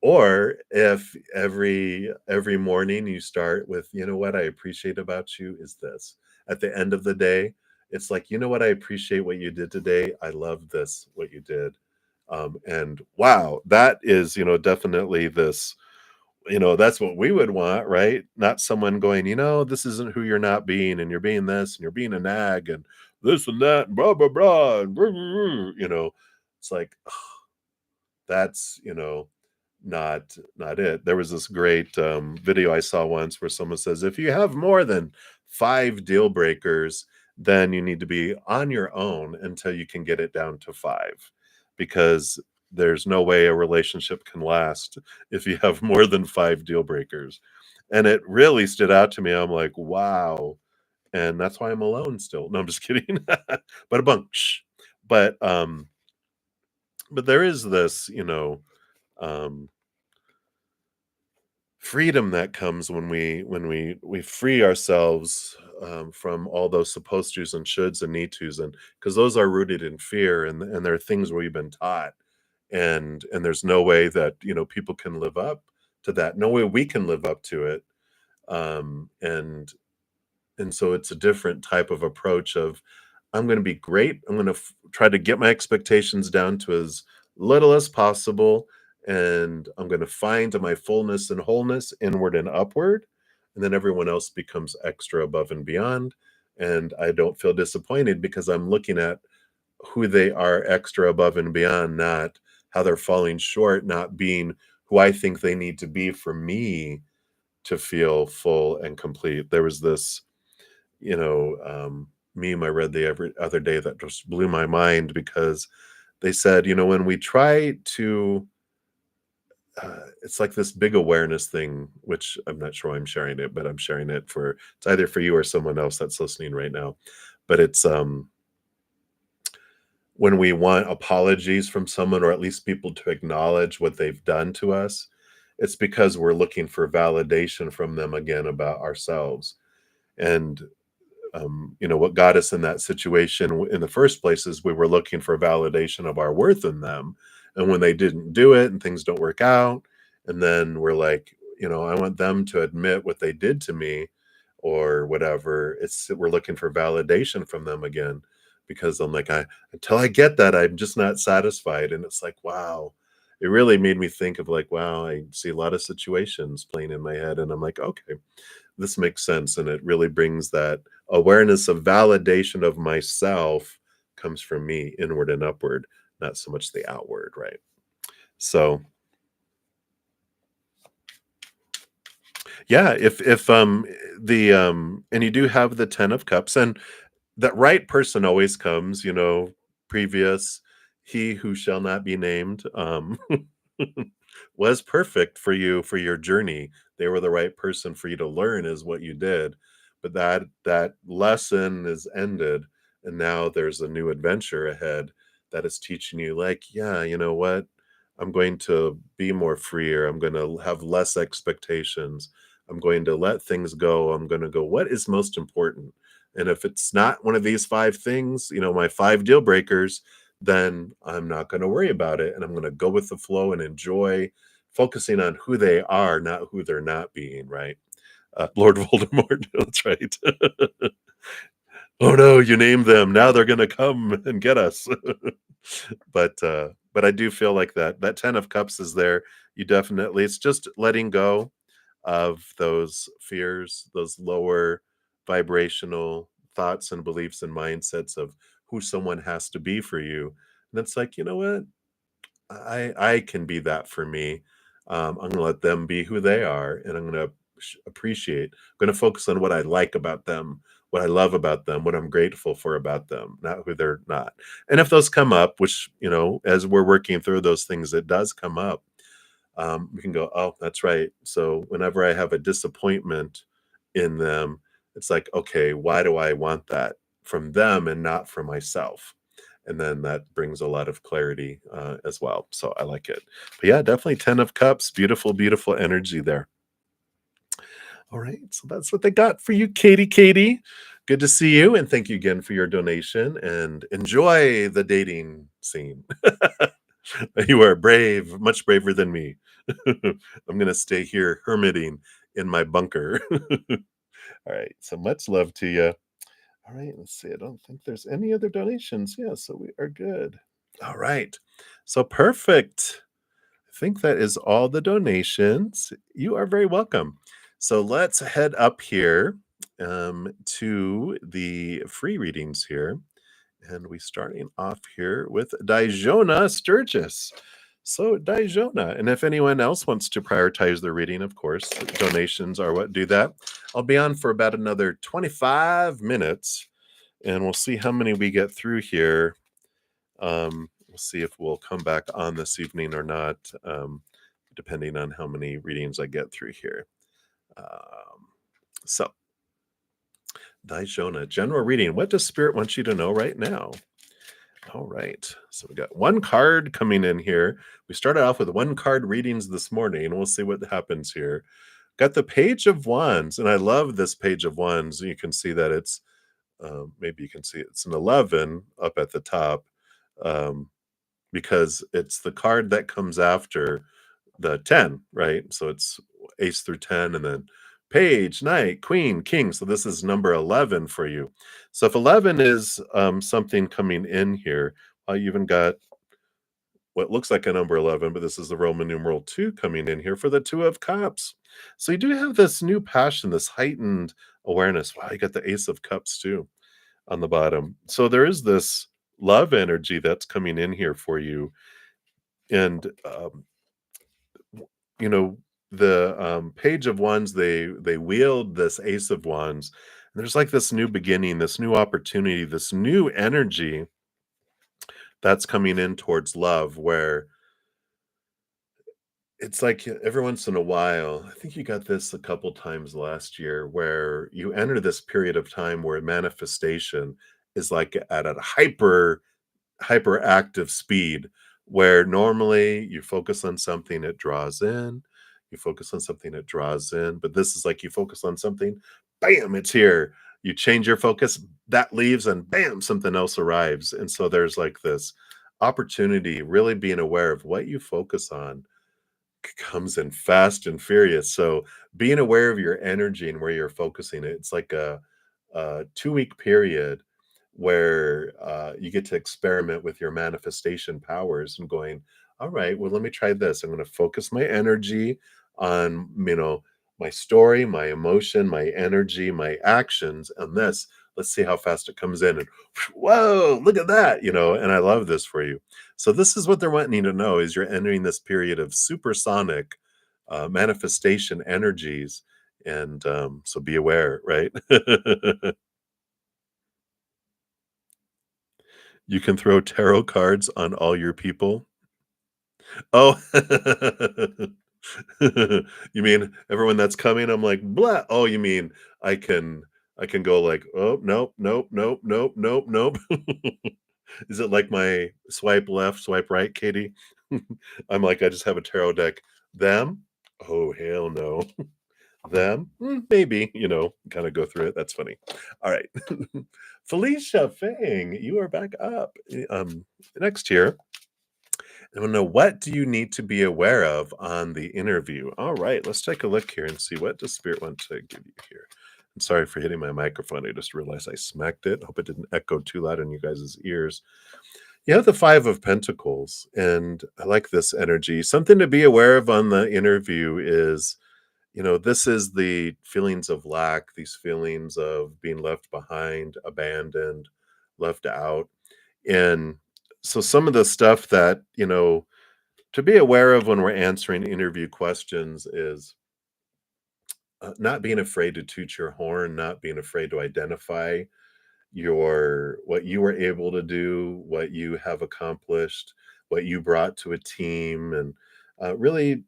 Or if every morning you start with, what I appreciate about you is this. At the end of the day, it's like, what I appreciate what you did today. I love this, what you did. And wow, that is, definitely this, that's what we would want, right? Not someone going, this isn't who you're not being, and you're being this, and you're being a nag, and this and that, and blah, blah, blah, and blah, blah, blah, it's like, that's, not it. There was this great video I saw once where someone says, if you have more than 5 deal breakers, then you need to be on your own until you can get it down to 5, because there's no way a relationship can last if you have more than 5 deal breakers. And it really stood out to me. I'm like, wow. And that's why I'm alone still. No, I'm just kidding. But a bunch. But but there is this, um freedom that comes when we free ourselves from all those supposed tos and shoulds and need tos, and because those are rooted in fear, and they're things we've been taught, and there's no way that people can live up to that, no way we can live up to it. And so it's a different type of approach of, I'm going to be great. I'm going to try to get my expectations down to as little as possible. And I'm going to find my fullness and wholeness inward and upward. And then everyone else becomes extra above and beyond. And I don't feel disappointed because I'm looking at who they are extra above and beyond, not how they're falling short, not being who I think they need to be for me to feel full and complete. There was this meme I read the other day that just blew my mind, because they said, when we try to, it's like this big awareness thing, which I'm not sure why I'm sharing it, but I'm sharing it it's either for you or someone else that's listening right now. But it's, when we want apologies from someone, or at least people to acknowledge what they've done to us, it's because we're looking for validation from them again about ourselves. And what got us in that situation in the first place is we were looking for validation of our worth in them. And when they didn't do it and things don't work out, and then we're like, I want them to admit what they did to me or whatever. We're looking for validation from them again, because I'm like, until I get that, I'm just not satisfied. And it's like, wow, it really made me think of like, wow, I see a lot of situations playing in my head, and I'm like, okay, this makes sense. And it really brings that awareness of validation of myself comes from me inward and upward, not so much the outward, right? So yeah, if the and you do have the 10 of cups, and that right person always comes, previous, he who shall not be named, was perfect for you for your journey. They were the right person for you to learn is what you did. But that lesson is ended, and now there's a new adventure ahead that is teaching you, like, yeah, you know what? I'm going to be more freer. I'm going to have less expectations. I'm going to let things go. I'm going to go, what is most important? And if it's not one of these 5 things, my 5 deal breakers, then I'm not going to worry about it. And I'm going to go with the flow and enjoy focusing on who they are, not who they're not being, right? Lord Voldemort, that's right. Oh no, you named them. Now they're going to come and get us. But I do feel like that 10 of cups is there. You definitely, it's just letting go of those fears, those lower vibrational thoughts and beliefs and mindsets of who someone has to be for you. And it's like, you know what? I can be that for me. I'm gonna let them be who they are, and I'm gonna appreciate. I'm gonna focus on what I like about them, what I love about them, what I'm grateful for about them, not who they're not. And if those come up, which as we're working through those things, it does come up. We can go, oh, that's right. So whenever I have a disappointment in them, it's like, okay, why do I want that from them and not from myself? And then that brings a lot of clarity as well. So I like it. But yeah, definitely 10 of cups. Beautiful, beautiful energy there. All right. So that's what they got for you, Katie. Katie, good to see you. And thank you again for your donation, and enjoy the dating scene. You are brave, much braver than me. I'm going to stay here hermiting in my bunker. All right. So much love to you. All right. Let's see. I don't think there's any other donations. Yeah. So we are good. All right. So perfect. I think that is all the donations. You are very welcome. So let's head up here to the free readings here. And we starting off here with Dijona Sturgis. So, Daijona. And if anyone else wants to prioritize their reading, of course, donations are what do that. I'll be on for about another 25 minutes, and we'll see how many we get through here. We'll see if we'll come back on this evening or not, depending on how many readings I get through here. So, Daijona, general reading. What does Spirit want you to know right now? All right. So we got one card coming in here. We started off with one card readings this morning. We'll see what happens here. Got the Page of Wands, and I love this Page of Wands. You can see that it's maybe you can see it's an 11 up at the top, because it's the card that comes after the 10, right? So it's ace through 10, and then page, knight, queen, king. So this is number 11 for you. So if 11 is something coming in here, I even got what looks like a number 11, but this is the Roman numeral 2 coming in here for the 2 of cups. So you do have this new passion, this heightened awareness. Wow, you got the ace of cups too on the bottom. So there is this love energy that's coming in here for you. And you know, the Page of Wands, they wield this Ace of Wands. And there's like this new beginning, this new opportunity, this new energy that's coming in towards love, where it's like every once in a while, I think you got this a couple times last year, where you enter this period of time where manifestation is like at a hyperactive speed, where normally you focus on something, it draws in, you focus on something, it draws in, but this is like you focus on something, bam, it's here. You change your focus, that leaves, and bam, something else arrives. And so there's like this opportunity, really being aware of what you focus on comes in fast and furious. So being aware of your energy and where you're focusing it, it's like a 2-week period where you get to experiment with your manifestation powers and going, all right, well, let me try this. I'm going to focus my energy on, my story, my emotion, my energy, my actions, and this. Let's see how fast it comes in. And whoa, look at that, and I love this for you. So this is what they're wanting you to know is you're entering this period of supersonic manifestation energies. And so be aware, right? You can throw tarot cards on all your people. Oh, you mean everyone that's coming? I'm like, blah. Oh, you mean I can go like, oh, nope, nope, nope, nope, nope, nope. Is it like my swipe left, swipe right, Katie? I'm like, I just have a tarot deck. Them? Oh, hell no. Them? Maybe, kind of go through it. That's funny. All right. Felicia Fang, you are back up. Next here. I want to know, what do you need to be aware of on the interview? All right, let's take a look here and see what does Spirit want to give you here. I'm sorry for hitting my microphone. I just realized I smacked it. Hope it didn't echo too loud in you guys' ears. You have the Five of Pentacles, and I like this energy. Something to be aware of on the interview is, this is the feelings of lack, these feelings of being left behind, abandoned, left out. And so some of the stuff that, to be aware of when we're answering interview questions is not being afraid to toot your horn, not being afraid to identify what you were able to do, what you have accomplished, what you brought to a team, and really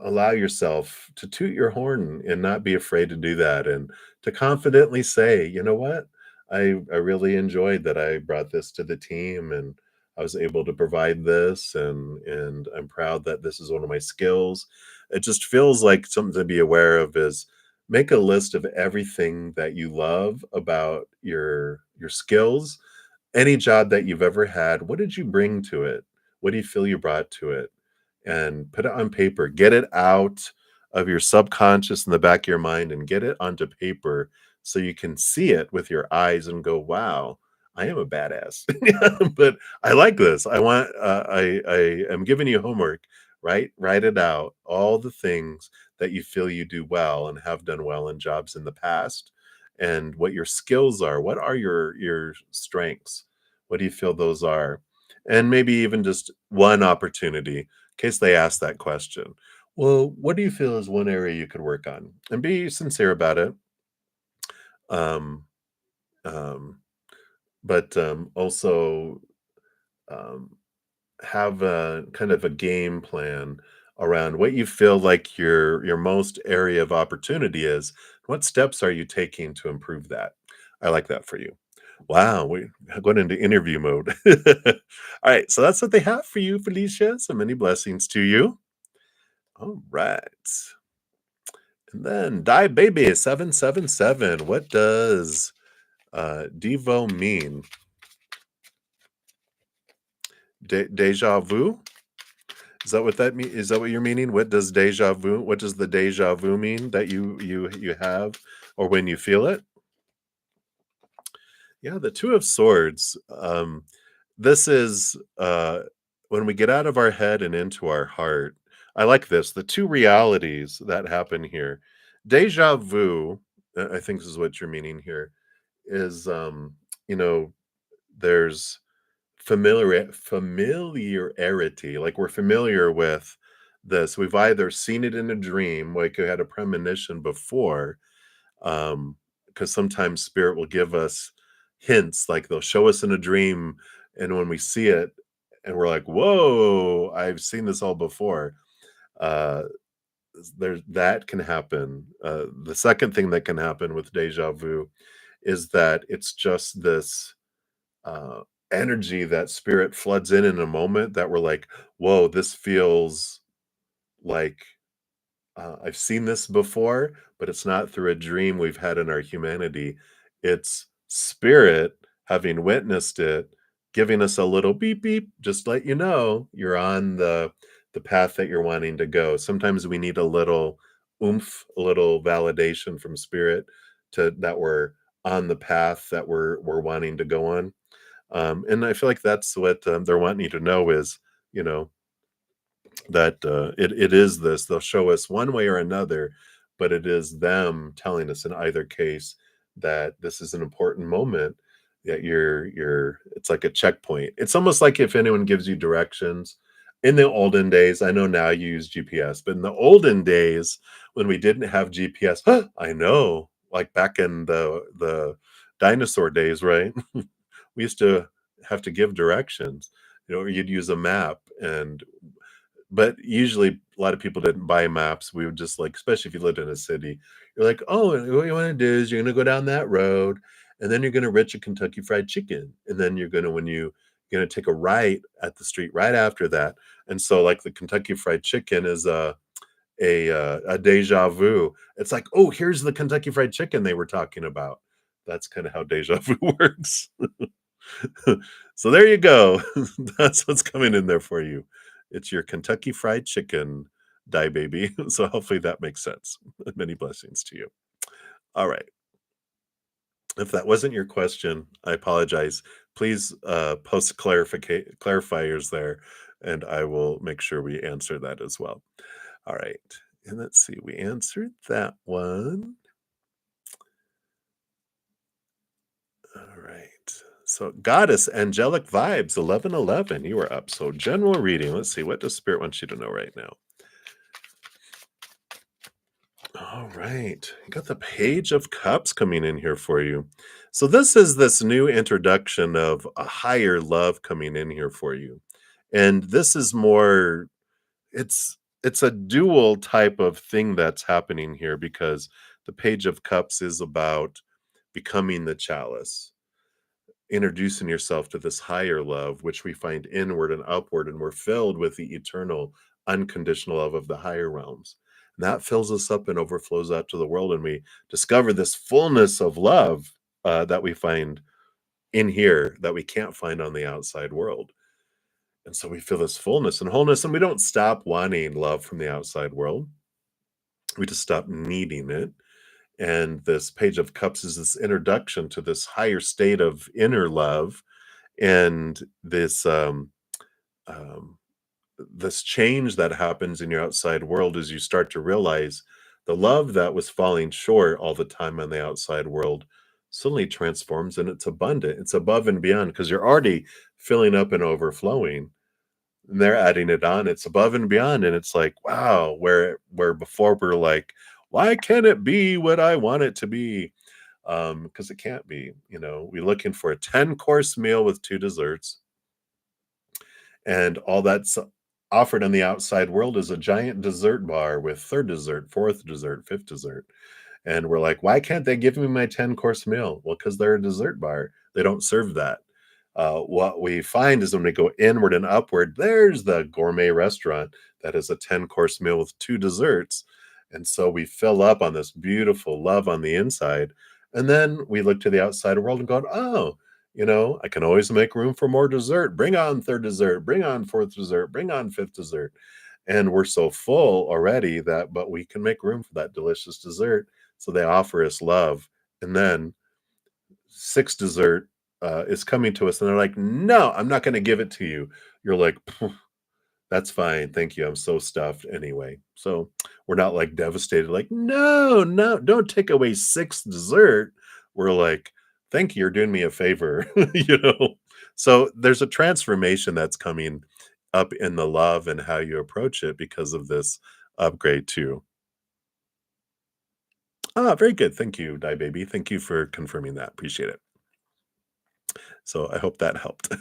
allow yourself to toot your horn and not be afraid to do that, and to confidently say, you know what, I really enjoyed that I brought this to the team, and I was able to provide this, and I'm proud that this is one of my skills. It just feels like something to be aware of is make a list of everything that you love about your skills, any job that you've ever had. What did you bring to it? What do you feel you brought to it? And put it on paper. Get it out of your subconscious in the back of your mind and get it onto paper so you can see it with your eyes and go, wow, I am a badass. But I like this. I am giving you homework, right? Write it out. All the things that you feel you do well and have done well in jobs in the past, and what your skills are. What are your strengths? What do you feel those are? And maybe even just one opportunity in case they ask that question. Well, what do you feel is one area you could work on? And be sincere about it. Um, um, but also um, have a kind of a game plan around what you feel like your most area of opportunity is. What steps are you taking to improve that? I like that for you. Wow, we going into interview mode. All right, so that's what they have for you, Felicia. So many blessings to you. All right. And then Die Baby 777. What does Devo mean? Deja vu? Is that what that mean? Is that what you're meaning? What does deja vu? What does the deja vu mean that you have, or when you feel it? Yeah, the Two of Swords. This is when we get out of our head and into our heart. I like this. The two realities that happen here. Deja vu, I think this is what you're meaning here, is you know, there's familiarity, like we're familiar with this. We've either seen it in a dream, like you had a premonition before, because sometimes spirit will give us hints, like they'll show us in a dream, and when we see it, and we're like, "Whoa, I've seen this all before." Uh, there's that can happen. The second thing that can happen with deja vu is that it's just this uh, energy that spirit floods in a moment that we're like, "Whoa, this feels like I've seen this before, but it's not through a dream we've had in our humanity. It's spirit having witnessed it, giving us a little beep beep, just let you know you're on the path that you're wanting to go. Sometimes we need a little oomph, a little validation from spirit to that we're on the path that we're wanting to go on. And I feel like that's what they're wanting you to know is, you know, that it is this. They'll show us one way or another, but it is them telling us in either case that this is an important moment. That you're. It's like a checkpoint. It's almost like if anyone gives you directions. In the olden days, I know now you use GPS, but in the olden days when we didn't have GPS, I know, like back in the dinosaur days, right? We used to have to give directions. You know, or you'd use a map and but usually a lot of people didn't buy maps. We would just like, especially if you lived in a city, you're like, oh, what you want to do is you're going to go down that road, and then you're going to reach a Kentucky Fried Chicken, and then you're going to when you you're going to take a right at the street right after that. And so, like the Kentucky Fried Chicken is a deja vu. It's like, oh, here's the Kentucky Fried Chicken they were talking about. That's kind of how deja vu works. So there you go. That's what's coming in there for you. It's your Kentucky Fried Chicken die baby. So hopefully that makes sense. Many blessings to you. All right. If that wasn't your question, I apologize. Please post clarifiers there, and I will make sure we answer that as well. All right. And let's see, we answered that one. All right. So, Goddess Angelic Vibes 1111, you are up. So, general reading. Let's see, what does Spirit want you to know right now? All right. You got the Page of Cups coming in here for you. So, this is this new introduction of a higher love coming in here for you. And this is more, it's a dual type of thing that's happening here because the Page of Cups is about becoming the chalice, introducing yourself to this higher love, which we find inward and upward, and we're filled with the eternal, unconditional love of the higher realms. And that fills us up and overflows out to the world, and we discover this fullness of love that we find in here that we can't find on the outside world. And so we feel this fullness and wholeness, and we don't stop wanting love from the outside world. We just stop needing it. And this Page of Cups is this introduction to this higher state of inner love and um, this change that happens in your outside world as you start to realize the love that was falling short all the time on the outside world suddenly transforms and it's abundant. It's above and beyond because you're already filling up and overflowing. And they're adding it on. It's above and beyond. And it's like, wow, where before we're like, why can't it be what I want it to be? Because it can't be. We're looking for a 10-course meal with 2 desserts, and all that's offered on the outside world is a giant dessert bar with third dessert, fourth dessert, fifth dessert. And we're like, why can't they give me my 10-course meal? Well, because they're a dessert bar. They don't serve that. What we find is when we go inward and upward, there's the gourmet restaurant that is a 10-course meal with 2 desserts. And so we fill up on this beautiful love on the inside. And then we look to the outside world and go, oh, I can always make room for more dessert. Bring on third dessert, bring on fourth dessert, bring on fifth dessert. And we're so full already but we can make room for that delicious dessert. So they offer us love. And then sixth dessert is coming to us, and they're like, no, I'm not going to give it to you. You're like, that's fine. Thank you. I'm so stuffed anyway. So we're not like devastated, like, no, no, don't take away sixth dessert. We're like, thank you. You're doing me a favor, you know? So there's a transformation that's coming up in the love and how you approach it because of this upgrade too. Ah, very good. Thank you, Dye Baby. Thank you for confirming that. Appreciate it. So I hope that helped.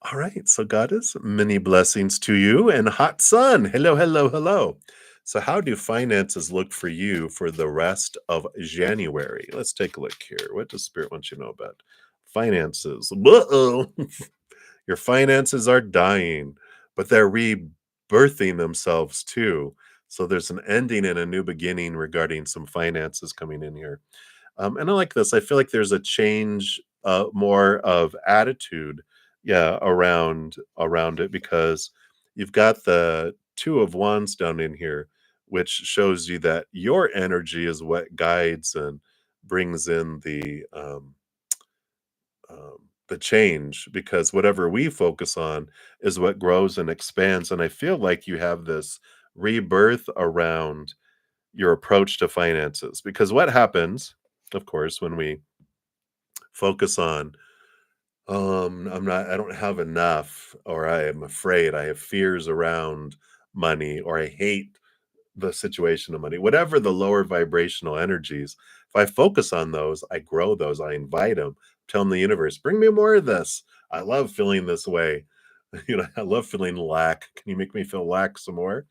All right. So, Goddess, many blessings to you and hot sun. Hello, hello, hello. So, how do finances look for you for the rest of January? Let's take a look here. What does Spirit want you to know about finances? Uh-oh. Your finances are dying, but they're rebirthing themselves too. So, there's an ending and a new beginning regarding some finances coming in here. And I like this. I feel like there's a change, more of attitude, yeah, around it because you've got the Two of Wands down in here, which shows you that your energy is what guides and brings in the change. Because whatever we focus on is what grows and expands. And I feel like you have this rebirth around your approach to finances. Because what happens, of course, when we focus on, I don't have enough, or I am afraid, I have fears around money, or I hate the situation of money, whatever the lower vibrational energies, if I focus on those, I grow those, I invite them, telling the universe, bring me more of this. I love feeling this way. I love feeling lack. Can you make me feel lack some more?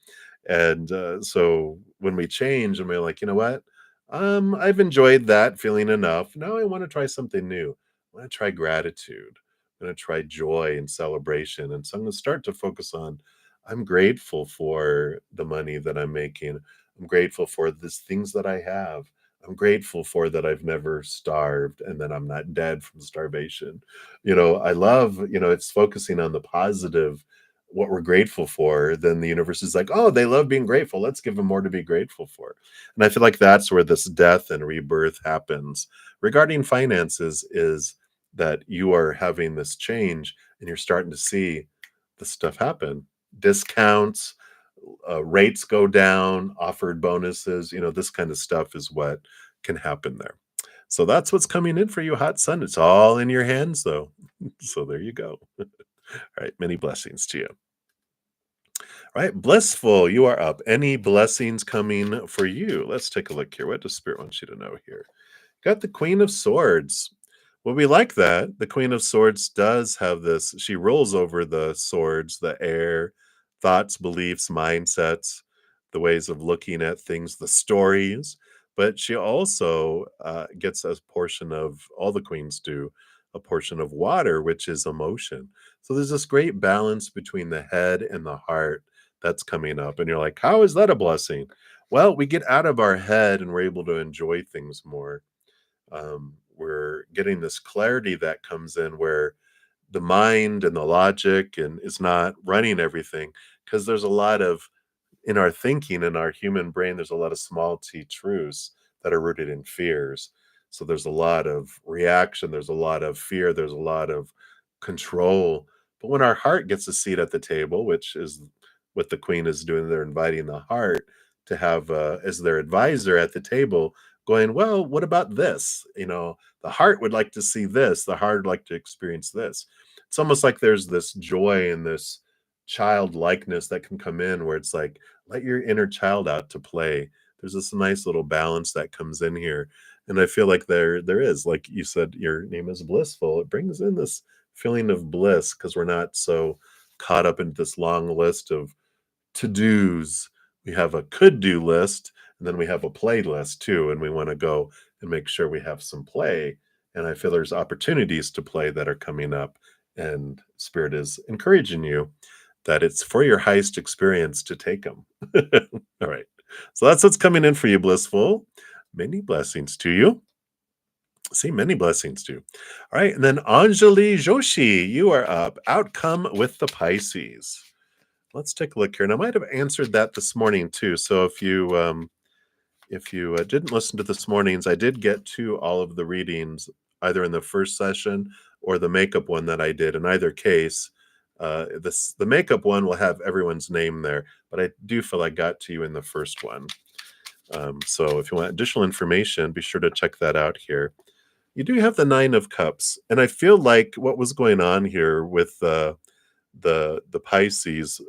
And so when we change and we're like, you know what? I've enjoyed that feeling enough. Now I want to try something new. I want to try gratitude. I'm going to try joy and celebration. And so I'm going to start to focus on, I'm grateful for the money that I'm making. I'm grateful for these things that I have. I'm grateful for that I've never starved and that I'm not dead from starvation. I love, it's focusing on the positive, what we're grateful for. Then the universe is like, oh, they love being grateful. Let's give them more to be grateful for. And I feel like that's where this death and rebirth happens. Regarding finances, is that you are having this change and you're starting to see this stuff happen. Discounts, rates go down, offered bonuses, this kind of stuff is what can happen there. So that's what's coming in for you, Hot Sun. It's all in your hands, though. So there you go. All right. Many blessings to you. All right. Blissful, you are up. Any blessings coming for you? Let's take a look here. What does Spirit want you to know here? Got the Queen of Swords. Well, we like that. The Queen of Swords does have this. She rolls over the swords, the air, thoughts, beliefs, mindsets, the ways of looking at things, the stories. But she also gets a portion of, all the queens do, a portion of water, which is emotion. So there's this great balance between the head and the heart that's coming up. And you're like, how is that a blessing? Well, we get out of our head and we're able to enjoy things more. We're getting this clarity that comes in where the mind and the logic and is not running everything, because there's a lot of, in our thinking, in our human brain, there's a lot of small t truths that are rooted in fears. So there's a lot of reaction, there's a lot of fear, there's a lot of control. But when our heart gets a seat at the table, which is what the queen is doing, they're inviting the heart to have as their advisor at the table. going, well, what about this? The heart would like to see this. The heart would like to experience this. It's almost like there's this joy and this childlikeness that can come in where it's like, let your inner child out to play. There's this nice little balance that comes in here. And I feel like there is, like you said, your name is blissful. It brings in this feeling of bliss because we're not so caught up in this long list of to-dos. We have a could-do list, and then we have a playlist too, and we wanna go and make sure we have some play, and I feel there's opportunities to play that are coming up, and Spirit is encouraging you that it's for your highest experience to take them. All right. So that's what's coming in for you, Blissful. Many blessings to you. See, many blessings to you. All right, and then Anjali Joshi, you are up. Outcome with the Pisces. Let's take a look here, and I might have answered that this morning too. So if you didn't listen to this morning's, I did get to all of the readings either in the first session or the makeup one that I did. In either case, the makeup one will have everyone's name there, but I do feel I got to you in the first one. So if you want additional information, be sure to check that out here. You do have the Nine of Cups, and I feel like what was going on here with the Pisces,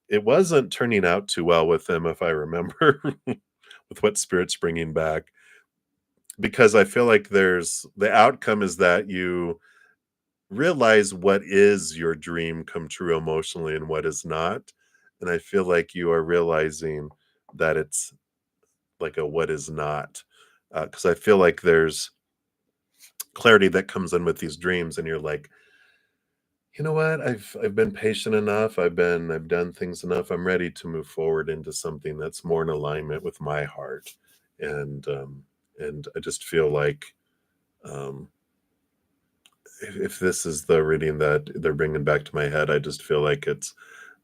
it wasn't turning out too well with them, if I remember, with what Spirit's bringing back. Because I feel like the outcome is that you realize what is your dream come true emotionally and what is not. And I feel like you are realizing that it's like a what is not. Because I feel like there's clarity that comes in with these dreams, and you're like, you know what? I've been patient enough. I've done things enough. I'm ready to move forward into something that's more in alignment with my heart. And I just feel like um, if this is the reading that they're bringing back to my head, I just feel like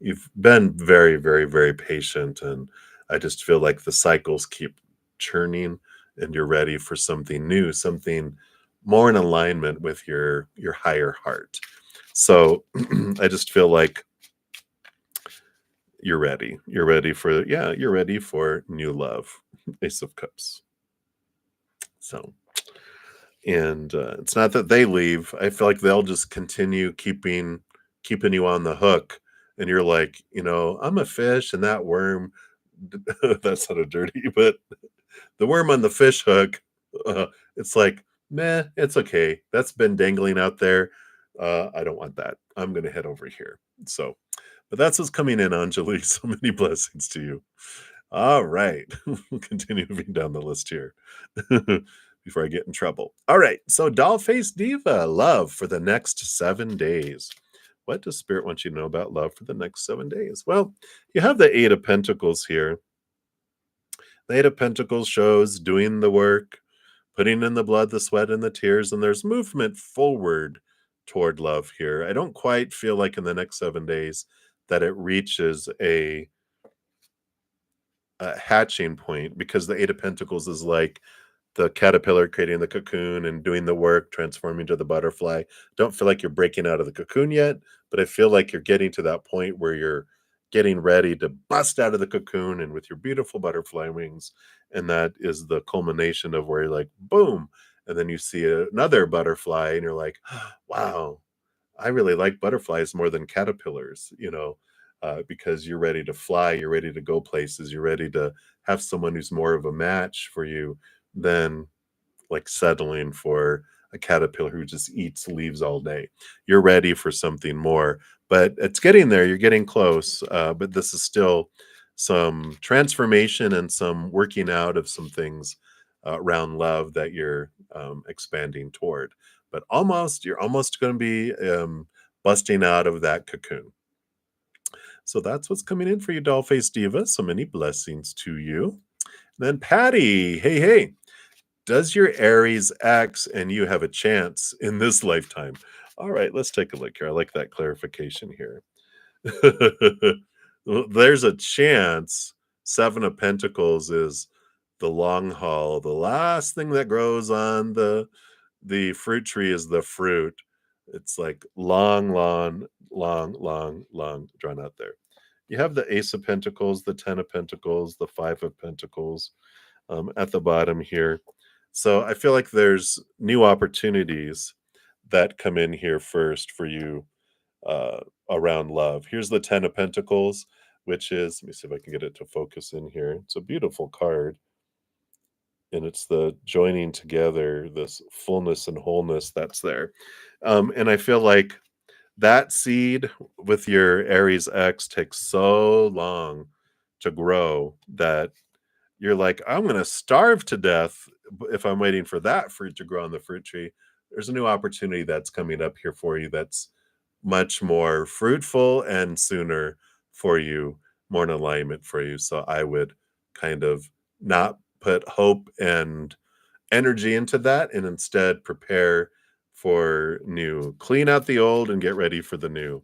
you've been very, very, very patient, and I just feel like the cycles keep churning, and you're ready for something new, something more in alignment with your higher heart. So I just feel like you're ready. You're ready for new love. Ace of Cups. So, and it's not that they leave. I feel like they'll just continue keeping you on the hook. And you're like, I'm a fish, and that worm, that sounded dirty, but the worm on the fish hook, it's like, meh, it's okay. That's been dangling out there. I don't want that. I'm going to head over here. So, but that's what's coming in, Anjali. So many blessings to you. All right. We'll continue moving down the list here before I get in trouble. All right. So, Doll Face Diva, love for the next 7 days. What does Spirit want you to know about love for the next 7 days? Well, you have the Eight of Pentacles here. The Eight of Pentacles shows doing the work, putting in the blood, the sweat, and the tears, and there's movement forward toward love here. I don't quite feel like in the next 7 days that it reaches a hatching point, because the Eight of Pentacles is like the caterpillar creating the cocoon and doing the work, transforming to the butterfly. Don't feel like you're breaking out of the cocoon yet, but I feel like you're getting to that point where you're getting ready to bust out of the cocoon and with your beautiful butterfly wings. And that is the culmination of where you're like, boom. And then you see another butterfly and you're like, wow, I really like butterflies more than caterpillars, because you're ready to fly, you're ready to go places, you're ready to have someone who's more of a match for you than like settling for a caterpillar who just eats leaves all day. You're ready for something more, but it's getting there. You're getting close, but this is still some transformation and some working out of some things around love that you're expanding toward. But you're almost going to be busting out of that cocoon. So that's what's coming in for you, Dollface Diva. So many blessings to you. Then Patty, hey. Does your Aries X and you have a chance in this lifetime? All right, let's take a look here. I like that clarification here. There's a chance. Seven of Pentacles is the long haul. The last thing that grows on the fruit tree is the fruit. It's like long drawn out there. You have the Ace of Pentacles, the 10 of Pentacles, the 5 of Pentacles. at the bottom here. So I feel like there's new opportunities that come in here first for you uh, around love. Here's the Ten of Pentacles, which is, let me see if I can get it to focus in here. It's a beautiful card, and it's the joining together, this fullness and wholeness that's there. And I feel like that seed with your Aries X takes so long to grow that you're like, I'm going to starve to death if I'm waiting for that fruit to grow on the fruit tree. There's a new opportunity that's coming up here for you that's much more fruitful and sooner for you, more in alignment for you. So I would kind of not put hope and energy into that and instead prepare for new. Clean out the old and get ready for the new,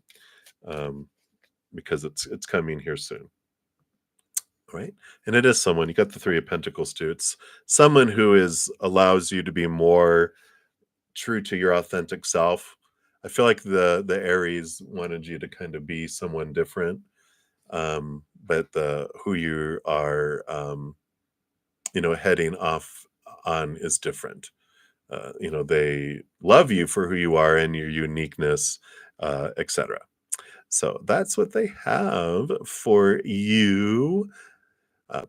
um, because it's coming here soon. Right. And it is someone, you got the Three of Pentacles too. It's someone who is allows you to be more true to your authentic self. I feel like the Aries wanted you to kind of be someone different. But the who you are heading off on is different. They love you for who you are and your uniqueness, etc. So that's what they have for you.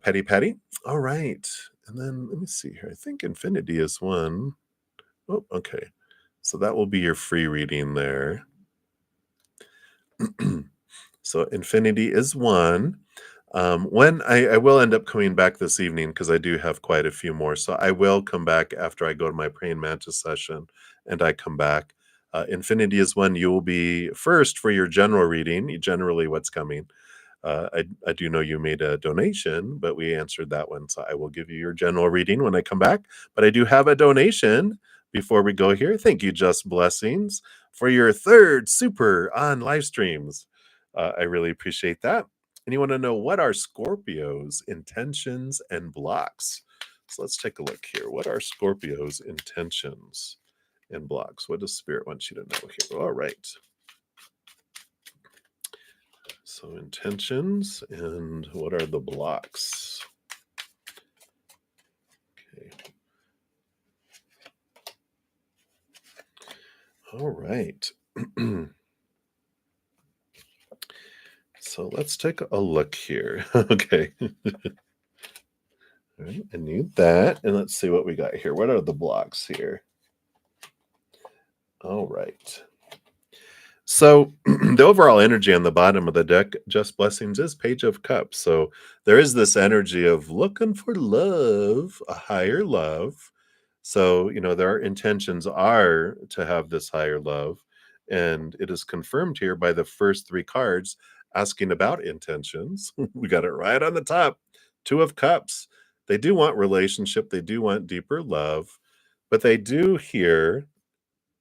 Petty Petty. All right. And then let me see here. I think Infinity is one. Oh, okay. So that will be your free reading there. So Infinity is one. When I will end up coming back this evening because I do have quite a few more. So I will come back after I go to my praying mantis session and I come back. Infinity is one. You will be first for your general reading, generally what's coming. I do know you made a donation, but we answered that one. So I will give you your general reading when I come back. But I do have a donation before we go here. Thank you, Just Blessings, for your third super on live streams. I really appreciate that. And you want to know what are Scorpio's intentions and blocks? So let's take a look here. What are Scorpio's intentions and blocks? What does Spirit want you to know here? All right. So intentions and what are the blocks? Okay. All right. So let's take a look here. Okay. All right, I need that. And let's see what we got here. What are the blocks here? All right. So the overall energy on the bottom of the deck, Just Blessings, is Page of Cups. So there is this energy of looking for love, a higher love. So, their intentions are to have this higher love. And it is confirmed here by the first three cards asking about intentions. We got it right on the top. Two of Cups. They do want relationship. They do want deeper love. But they do here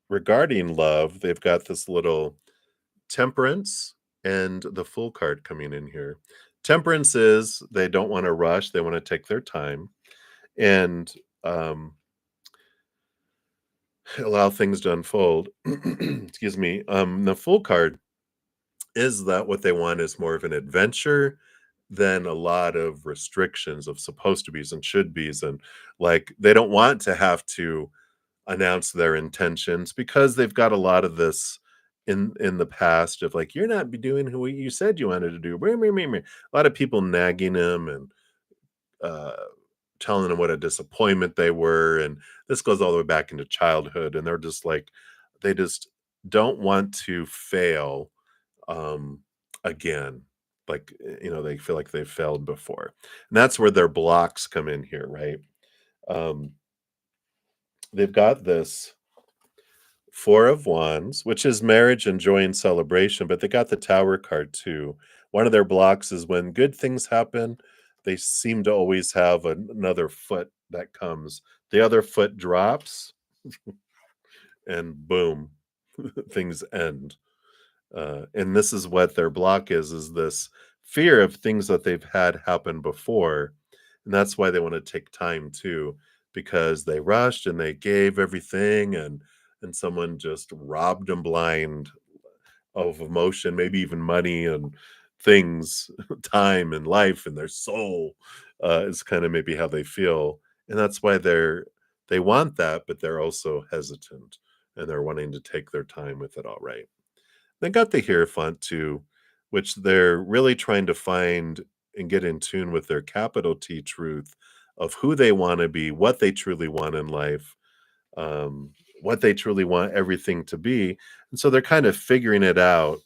regarding love, they've got this little Temperance and the Fool card coming in here. Temperance is they don't want to rush, they want to take their time and allow things to unfold. Excuse me. The Fool card is that what they want is more of an adventure than a lot of restrictions of supposed to be's and should be's, and like they don't want to have to announce their intentions because they've got a lot of this in the past of like, you're not doing who you said you wanted to do. A lot of people nagging him and uh telling them what a disappointment they were, and this goes all the way back into childhood, and they're just like they just don't want to fail um again, like they feel like they've failed before, and that's where their blocks come in here, right? um they've got this Four of Wands, which is marriage and joy and celebration, but they got the Tower card too. One of their blocks is when good things happen, they seem to always have another foot that comes. The other foot drops, and boom, things end. And this is what their block is this fear of things that they've had happen before. And that's why they want to take time too, because they rushed and they gave everything, and someone just robbed them blind of emotion, maybe even money and things, time and life and their soul. is kind of maybe how they feel, and that's why they want that, but they're also hesitant, and they're wanting to take their time with it all right. They got the Hierophant too, which they're really trying to find and get in tune with their capital T truth of who they want to be, what they truly want in life, um, what they truly want everything to be. And so they're kind of figuring it out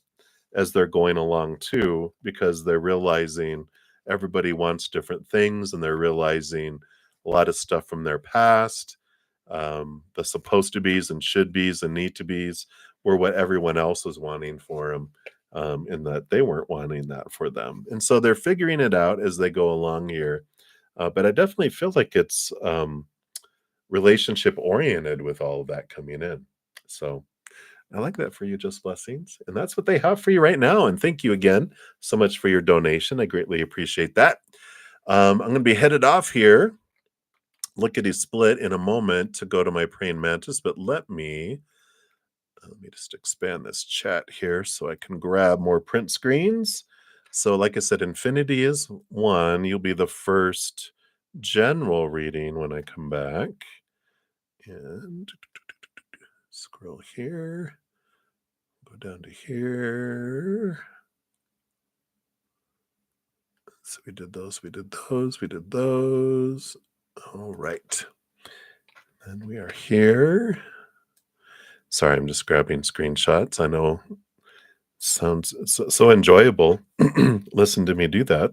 as they're going along too, because they're realizing everybody wants different things and they're realizing a lot of stuff from their past. The supposed to be's and should be's and need to be's were what everyone else was wanting for them, in that they weren't wanting that for them. And so they're figuring it out as they go along here. But I definitely feel like it's relationship oriented with all of that coming in. So I like that for you, Just Blessings. And that's what they have for you right now. And thank you again so much for your donation. I greatly appreciate that. I'm going to be headed off here, lickety split in a moment to go to my praying mantis, but let me just expand this chat here so I can grab more print screens. So, like I said, infinity is 1. You'll be the first general reading when I come back. And scroll here, go down to here. So we did those, we did those, we did those. All right. And we are here. Sorry, I'm just grabbing screenshots. I know it sounds so enjoyable. Listen to me do that.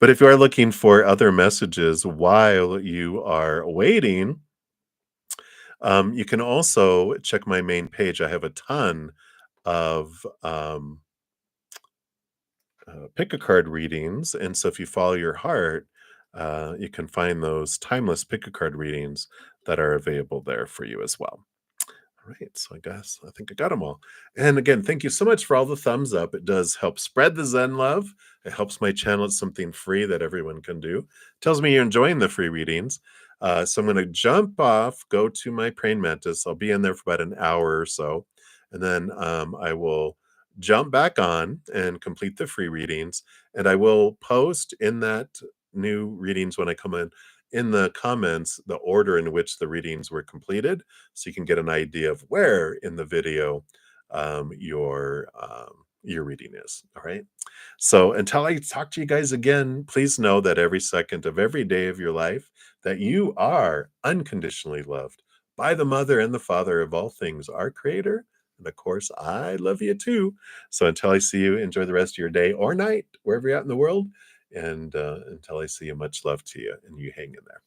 But if you are looking for other messages while you are waiting, you can also check my main page. I have a ton of pick a card readings. And so if you follow your heart, you can find those timeless pick a card readings that are available there for you as well. All right, so I think I got them all. And again, thank you so much for all the thumbs up. It does help spread the Zen love. It helps my channel. It's something free that everyone can do. Tells me you're enjoying the free readings. So I'm going to jump off, go to my praying mantis. I'll be in there for about an hour or so. And then I will jump back on and complete the free readings. And I will post in that new readings when I come in the comments the order in which the readings were completed, so you can get an idea of where in the video your reading is. All right. So until I talk to you guys again, please know that every second of every day of your life that you are unconditionally loved by the mother and the father of all things, our creator. And of course, I love you too. So until I see you, enjoy the rest of your day or night, wherever you're at in the world. And until I see you, much love to you, and you hang in there.